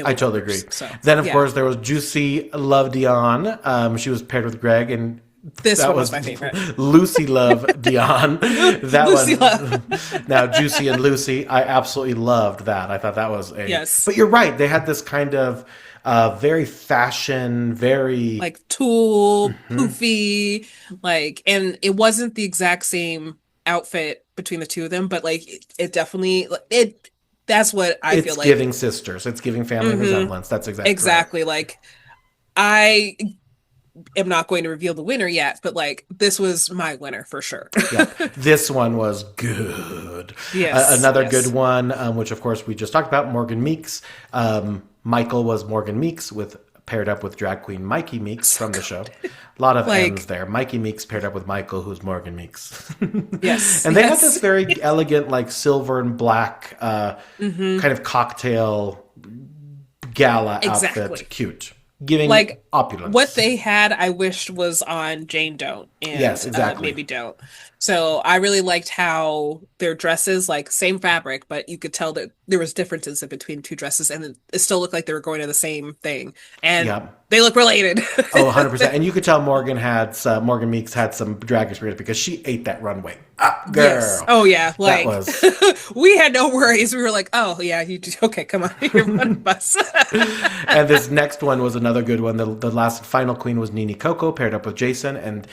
I totally agree. So, then, of course, there was Juicy Love Dion. She was paired with Greg, and this one was my favorite. Lucy Love Dion. That Lucy one. Love. Now, Juicy and Lucy, I absolutely loved that. I thought that was Yes. But you're right. They had this kind of very fashion, very like tulle, poofy, like, and it wasn't the exact same outfit between the two of them, but like it definitely that's what I feel like. It's giving sisters. It's giving family resemblance. That's exactly right. Like, I am not going to reveal the winner yet, but like this was my winner for sure. This one was good. Yes. Another good one, which of course we just talked about, Morgan Meeks. Michael was Morgan Meeks paired up with drag queen Mikey Meeks from the show. A lot of M's there. Mikey Meeks paired up with Michael, who's Morgan Meeks. Yes. And they had this very elegant, like silver and black kind of cocktail gala outfit. Cute. Giving like opulence. What they had, I wished was on Jane Don't and yes, exactly. Maybe Don't. So I really liked how their dresses, like same fabric, but you could tell that there was differences in between two dresses, and it still looked like they were going to the same thing, and they look related. 100%. And you could tell Morgan Meeks had some drag experience because she ate that runway. Girl. Yes. Oh yeah, like that was... we had no worries. We were like, oh yeah, okay, come on, you're one of us. And this next one was another good one. The last final queen was Nini Coco paired up with Jason, and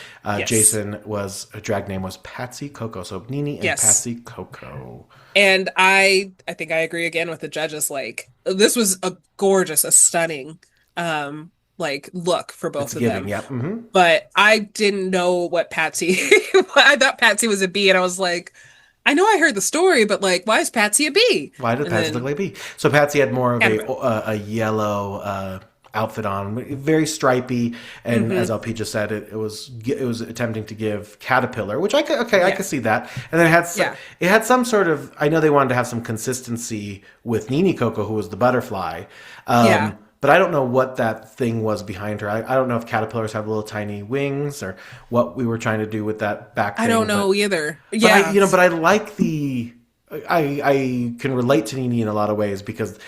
Jason was her drag name was Patsy Coco. So Nini and Patsy Coco. And I think I agree again with the judges. Like, this was a stunning like look for both of them. Yeah. Mm-hmm. But I didn't know what Patsy I thought Patsy was a bee, and I was like, I know I heard the story, but like, why is Patsy a bee? Why did Patsy look like a bee? So Patsy had more of a yellow outfit on, very stripy, and as LP just said, it was attempting to give caterpillar, which I could see that, and then it had some sort of, I know they wanted to have some consistency with Nini Coco, who was the butterfly, but I don't know what that thing was behind her. I don't know if caterpillars have little tiny wings or what we were trying to do with that back thing. I don't know either. But I like I can relate to Nini in a lot of ways because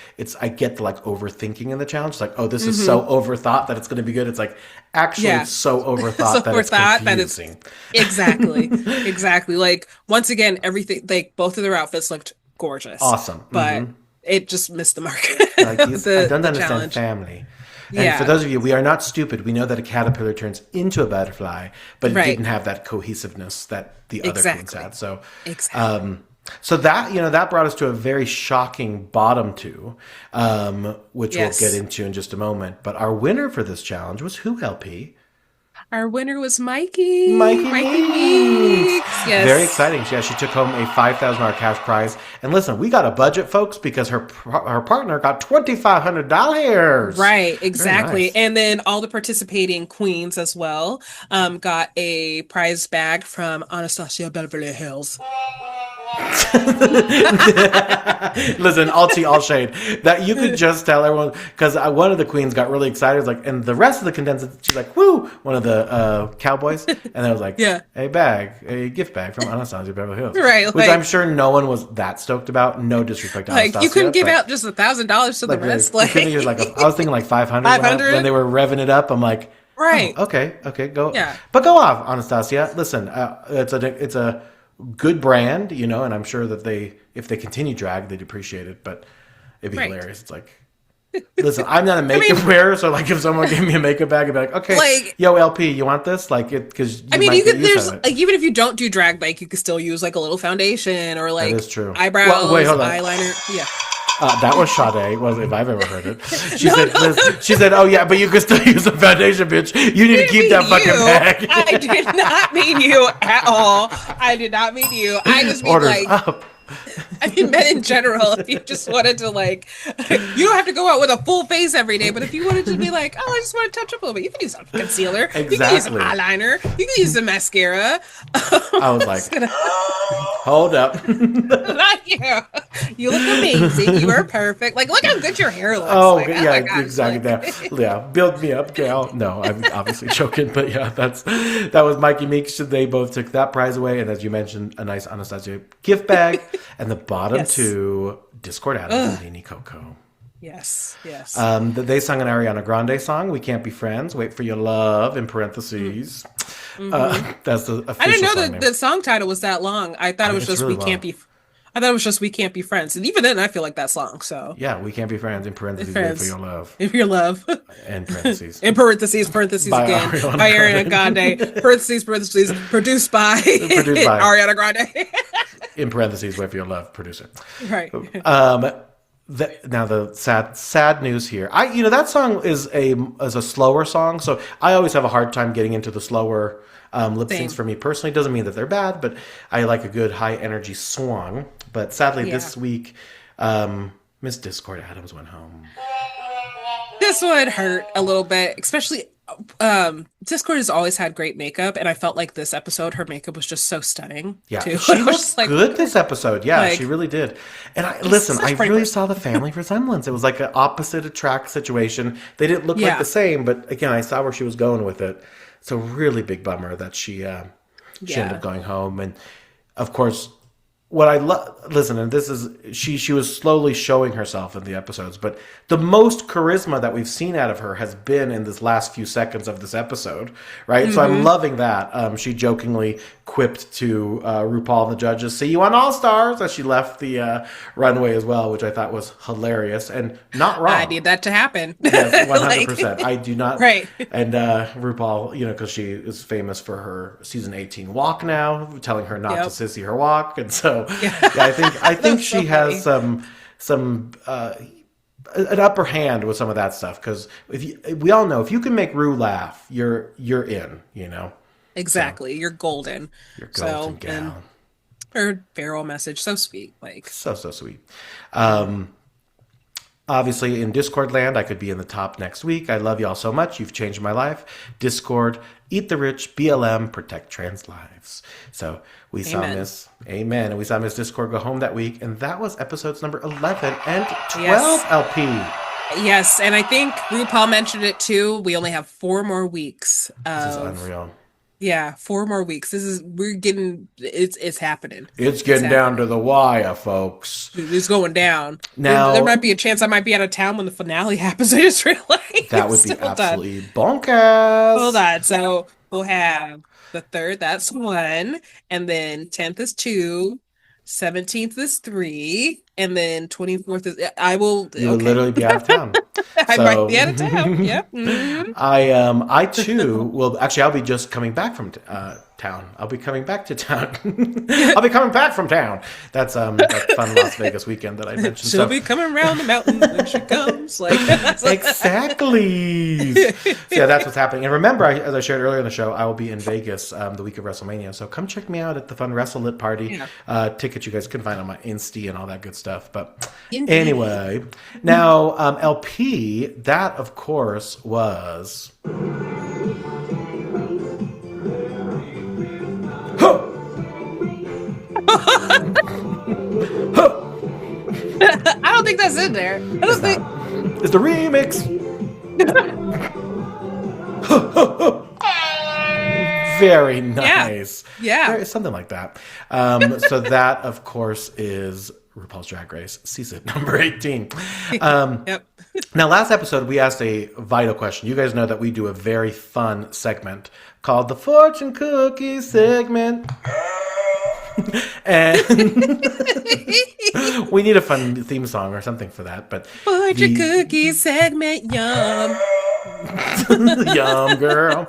I get the like overthinking in the challenge. It's like, oh, this is so overthought that it's going to be good. It's like, actually it's so overthought that it's confusing. Exactly. Like, once again, everything, like both of their outfits looked gorgeous. Awesome. But it just missed the mark. Like, I don't understand family. And for those of you, we are not stupid. We know that a caterpillar turns into a butterfly, but it didn't have that cohesiveness that the other queens had. So, so that brought us to a very shocking bottom two, which we'll get into in just a moment. But our winner for this challenge was who, LP? Our winner was Mikey. Mikey Meeks. Yes. Very exciting. She took home a $5,000 cash prize. And listen, we got a budget, folks, because her partner got $2,500. Right, exactly. Nice. And then all the participating queens as well got a prize bag from Anastasia Beverly Hills. Listen, all shade. That you could just tell everyone, because one of the queens got really excited, like, and the rest of the contestants, she's like, "Woo!" One of the cowboys, and I was like, a gift bag from Anastasia Beverly Hills," right? Which I'm sure no one was that stoked about. No disrespect to Anastasia. Like, you couldn't give out just $1,000 to the rest. Like, I was thinking like 500 when they were revving it up. I'm like, right, okay, go, but go off, Anastasia. Listen, it's a good brand, and I'm sure that if they continue drag, they'd appreciate it, but it'd be hilarious. It's like, listen, I'm not a makeup wearer, so like if someone gave me a makeup bag, I'd be like, okay, like, yo, LP, you want this? Like, it, because you could, there's like, even if you don't do drag, like, you could still use like a little foundation or like, that is true. Eyebrows, hold on. Eyeliner. Yeah. That was Sade, was if I've ever heard it. She said, "Oh yeah, but you can still use a foundation, bitch. You need to keep that fucking bag." I did not mean you at all. I did not mean you. I just mean Orders like. up. I mean, men in general, if you just wanted to, like, you don't have to go out with a full face every day, but if you wanted to be like, oh, I just want to touch up a little bit, you can use some concealer, you can use some eyeliner, you can use some mascara. I was like, hold up. Not you. You look amazing. You are perfect. Like, look how good your hair looks. Oh, like, yeah, my gosh, exactly. like... Yeah, build me up, gal. No, I'm obviously joking, but yeah, that was Mikey Meeks. They both took that prize away, and as you mentioned, a nice Anastasia gift bag. And the bottom two, Discord Adams and Nini Coco. Yes. They sung an Ariana Grande song, "We Can't Be Friends, Wait for Your Love," in parentheses. That's the official I didn't know song that the song title was that long. I thought it was just really Can't Be... I thought it was just "We Can't Be Friends." And even then, I feel like that song, so... Yeah, "We Can't Be Friends," in parentheses, "Wait for Your Love." If your love. In parentheses. In parentheses By again. Ariana By Ariana Grande. Parentheses, produced by Ariana Grande. In parentheses, "Wait for Your Love," producer. Right. Now the sad news here. That song is a slower song, so I always have a hard time getting into the slower lip syncs for me personally. Doesn't mean that they're bad, but I like a good high energy song. But sadly, this week, Miss Discord Adams went home. This one hurt a little bit, especially Discord has always had great makeup, and I felt like this episode her makeup was just so stunning. Yeah, too. she looked good this episode. Yeah, she really did. And I really saw the family resemblance. It was like an opposite attract situation. They didn't look like the same, but again, I saw where she was going with it. It's a really big bummer that she ended up going home. And of course, what I listen, and this is she was slowly showing herself in the episodes, but the most charisma that we've seen out of her has been in this last few seconds of this episode, right? Mm-hmm. So I'm loving that. She jokingly quipped to RuPaul and the judges, "See you on All Stars," as she left the runway as well, which I thought was hilarious and not wrong. I need that to happen. Yes, 100%. I do not. Right. And RuPaul, because she is famous for her season 18 walk now, telling her not to sissy her walk, and so I think she has some an upper hand with some of that stuff, because we all know if you can make Ru laugh, you're in, Exactly. So, you're golden. You're golden gal. And her farewell message, so sweet. Like so sweet. Obviously, in Discord land, I could be in the top next week. I love y'all so much. You've changed my life. Discord, eat the rich, BLM, protect trans lives. So we saw Miss Amen. And we saw Miss Discord go home that week. And that was episodes number 11 and 12 LP. Yes. And I think RuPaul mentioned it too. We only have 4 more weeks. This is unreal. Yeah, 4 more weeks. It's happening. It's getting down to the wire, folks. It's going down. Now, there might be a chance I might be out of town when the finale happens. I just realized. That would be absolutely bonkers. Hold on. So we'll have the 3rd, that's 1. And then 10th is 2. 17th is 3. And then 24th is... You'll literally be out of town. I might be out of town. Yep. Mm-hmm. I too will... Actually, I'll be just coming back from town. I'll be coming back to town. I'll be coming back from town. That's that fun Las Vegas weekend that I mentioned. She'll be coming around the mountain when she comes. Exactly. So yeah, that's what's happening. And remember, as I shared earlier in the show, I will be in Vegas the week of WrestleMania. So come check me out at the fun Wrestle Lit party. Yeah. Tickets you guys can find on my Insta and all that good stuff. But anyway, now LP, that of course was... I don't think that's in there. It's the remix. Very nice. Yeah. Something like that. So that, of course, is RuPaul's Drag Race season number 18. Yep. Now, last episode, we asked a vital question. You guys know that we do a very fun segment called the Fortune Cookie segment. And we need a fun theme song or something for that. But Fortune Cookie segment, yum. Yum, girl.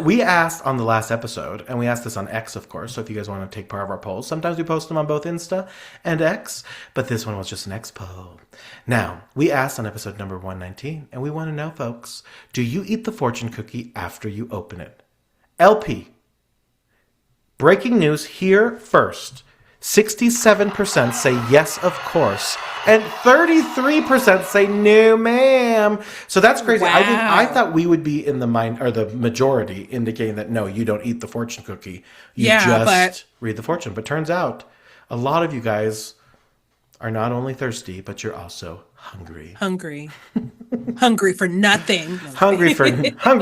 We asked on the last episode, and we asked this on X, of course, so if you guys want to take part of our polls, sometimes we post them on both Insta and X, but this one was just an X poll. Now, we asked on episode number 119, and we want to know, folks, do you eat the fortune cookie after you open it? LP, breaking news here first. 67% say yes, of course, and 33% say no, ma'am. So that's crazy. Wow. I thought we would be in the majority, indicating that no, you don't eat the fortune cookie. You just read the fortune. But turns out a lot of you guys are not only thirsty, but you're also hungry. Hungry for nothing. hungry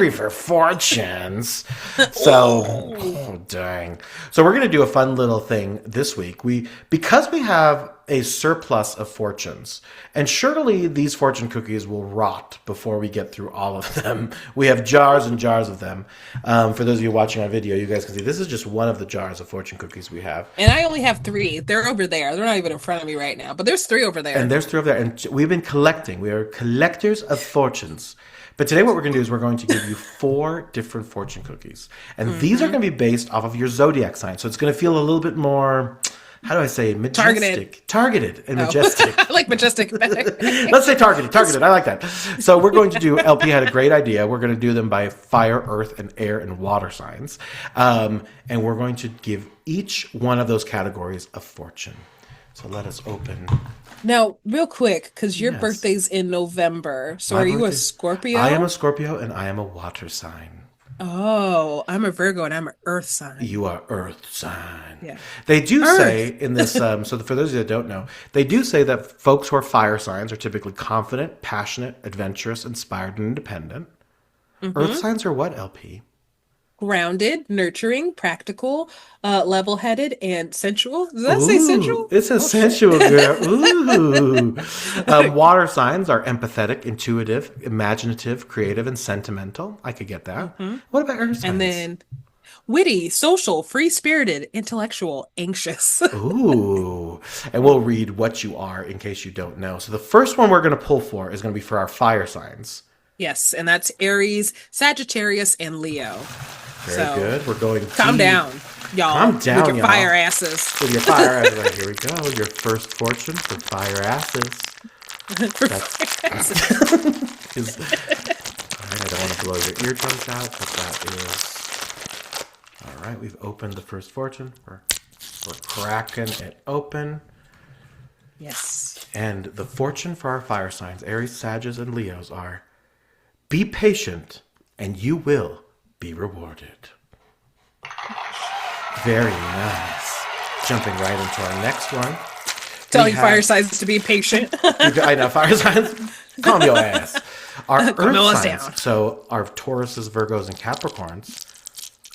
for fortunes. So, dang. So we're going to do a fun little thing this week. Because we have a surplus of fortunes, and surely these fortune cookies will rot before we get through all of them. We have jars and jars of them. For those of you watching on video, you guys can see this is just one of the jars of fortune cookies we have. And I only have 3. They're over there. They're not even in front of me right now, but there's 3 over there. And there's 3 over there. And we've been collecting. We are collectors of fortunes. But today what we're going to do is we're going to give you 4 different fortune cookies. And these are going to be based off of your zodiac sign. So it's going to feel a little bit more, how do I say, majestic. Targeted and majestic. I like majestic better. Let's say targeted. I like that. So we're going to do, LP had a great idea. We're going to do them by fire, earth, and air and water signs. And we're going to give each one of those categories a fortune. So let us open. Now, real quick, because your Yes. birthday's in November. So My are you a birthday- Scorpio? I am a Scorpio and I am a water sign. Oh, I'm a Virgo and I'm an Earth sign. You are earth sign. Yeah. They do Earth. say in this, so for those of you that don't know, they do say that folks who are fire signs are typically confident, passionate, adventurous, inspired, and independent. Earth signs are what, LP? Grounded, nurturing, practical, level-headed, and sensual. Does that say sensual? It says sensual, girl. Ooh. Water signs are empathetic, intuitive, imaginative, creative, and sentimental. I could get that. What about earth signs? And then witty, social, free-spirited, intellectual, anxious. Ooh. And we'll read what you are in case you don't know. So the first one we're going to pull for is going to be for our fire signs. Yes, and that's Aries, Sagittarius, and Leo. Very good. We're going Calm deep. down, y'all. Calm down, with your y'all. fire asses. With your fire asses. Right, here we go. Your first fortune for fire asses. Is, all right, I don't want to blow your eardrums out, but that is... All right, we've opened the first fortune. We're cracking it open. Yes. And the fortune for our fire signs, Aries, Sagittarius, and Leos are: be patient and you will be rewarded. Very nice. Jumping right into our next one. Telling have- fire signs to be patient. I know, fire signs. Calm your ass. Our earth us signs. down. So our Tauruses, Virgos, and Capricorns.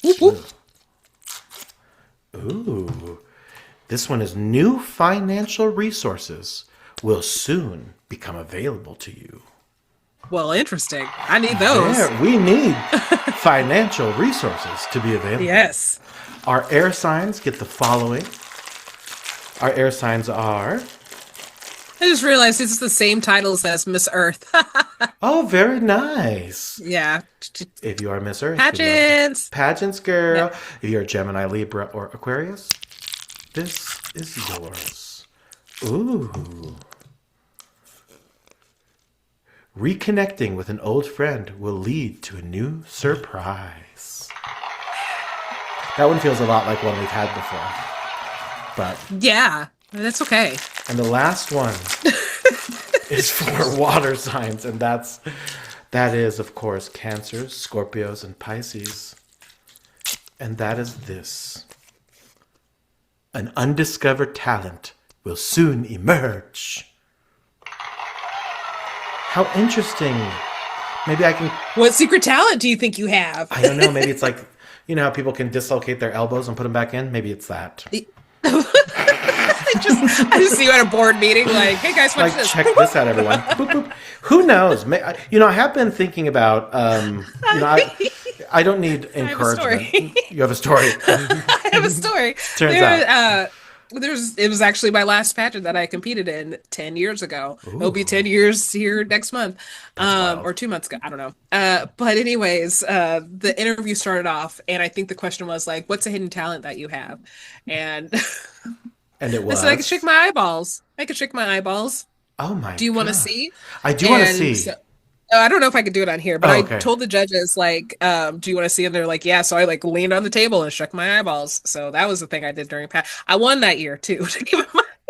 Whoop, whoop. Ooh. This one is: new financial resources will soon become available to you. Well, interesting. I need those. Yeah, we need financial resources to be available. Yes. Our air signs get the following. Our air signs are... I just realized it's the same titles as Miss Earth. Oh, very nice. Yeah. If you are Miss Earth. good luck. Pageants. Pageants, girl. If you're Gemini, Libra, or Aquarius, this is yours. Ooh. Reconnecting with an old friend will lead to a new surprise. That one feels a lot like one we've had before. But, Yeah. That's okay. and the last one is for water signs, and that is, of course, Cancers, Scorpios, and Pisces. And that is this: an undiscovered talent will soon emerge. How interesting. Maybe I can, What secret talent do you think you have? I don't know, maybe it's like, you know how people can dislocate their elbows and put them back in? Maybe it's that. I just see you at a board meeting, like, hey guys, watch Like, this. check this out, everyone. Boop, boop. Who knows? You know, I have been thinking about, you know, I don't need have a encouragement. story. You have a story. I have a story. Turns out. It was actually my last pageant that I competed in 10 years ago. It'll be 10 years here next month, or 2 months ago. I don't know. But anyways, the interview started off, and I think the question was like, "What's a hidden talent that you have?" And And it I was. said I could shake my eyeballs. I could shake my eyeballs. Oh my! Do you want to God. see? I do want to And see. so- I don't know if I could do it on here, but Oh, I okay. told the judges like, "Do you want to see?" And they're like, "Yeah." So I like leaned on the table and shook my eyeballs. So that was the thing I did during I won that year too.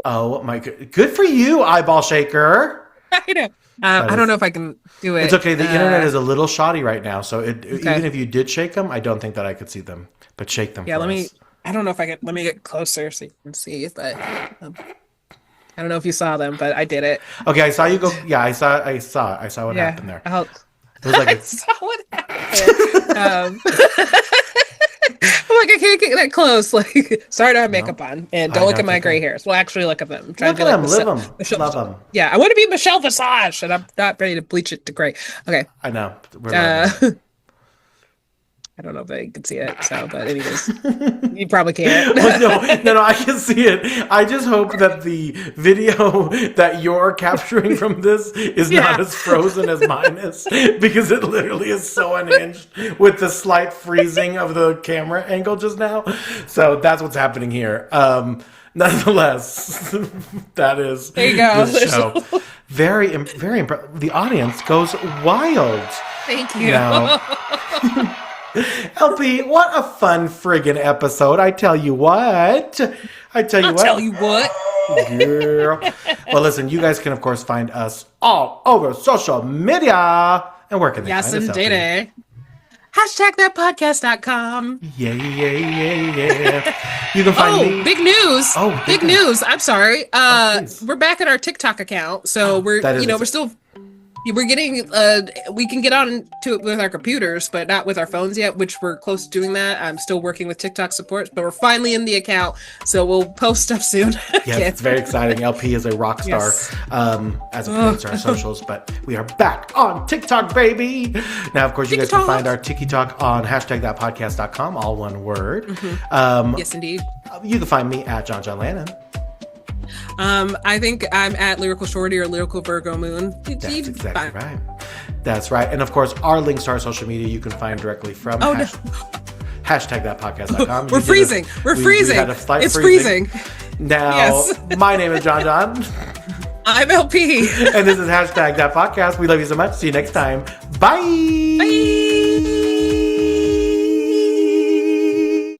Oh my! Good for you, eyeball shaker. I know. That I don't is- know if I can do it. It's okay. The internet is a little shoddy right now, so Okay. even if you did shake them, I don't think that I could see them. But shake them. Yeah, for let me. us. I don't know if I can. Let me get closer so you can see. But I don't know if you saw them, but I did it. Okay, I saw you go. Yeah, I saw what Yeah. happened there. It It was like I saw what happened. I'm like, I can't get that close. Like, sorry to have makeup on, and I don't look know, at my it's gray okay. hairs. Well, actually, look at them. I'm trying Look to at be them, like live Michelle- them, Michelle- love them. Yeah, I want to be Michelle Visage, and I'm not ready to bleach it to gray. Okay. I know. We're loving it. I don't know if they can see it, so but anyways, you probably can't. No, I can see it. I just hope that the video that you're capturing from this is not Yeah. as frozen as mine is, because it literally is so unhinged with the slight freezing of the camera angle just now. So that's what's happening here. Nonetheless, that is There you go. the show. Very impressive. The audience goes wild. Thank you. Now, LP, what a fun friggin' episode. I tell you what. I'll tell you what. Girl. Well, listen, you guys can, of course, find us all over social media. And where can they Yes, find us, LP? indeed. Hashtag thatpodcast.com. Yeah. You can find Oh, me. big news. Oh, big big news. news. I'm sorry. please. We're back at our TikTok account. So that is- we're still we're getting we can get on to it with our computers, but not with our phones yet, which we're close to doing that. I'm still working with TikTok support, but we're finally in the account. So we'll post stuff soon. Yes, it's very exciting. LP is a rock star Yes. as it pertains to our socials, but we are back on TikTok, baby. Now, of course, you guys can TikTok. find our TikTok on hashtag.thatpodcast.com, all one word. Yes, indeed. You can find me at Jon Jon Lannon. I think I'm at Lyrical Shorty or Lyrical Virgo Moon. That's exactly right. That's right. And of course, our links to our social media you can find directly from Oh, no. hashtag.thatpodcast.com. We're freezing. We're freezing. had a slight It's freezing. Now, Yes. my name is Jon Jon, I'm LP. and this is hashtag that podcast. We love you so much. See you next time. Bye. Bye.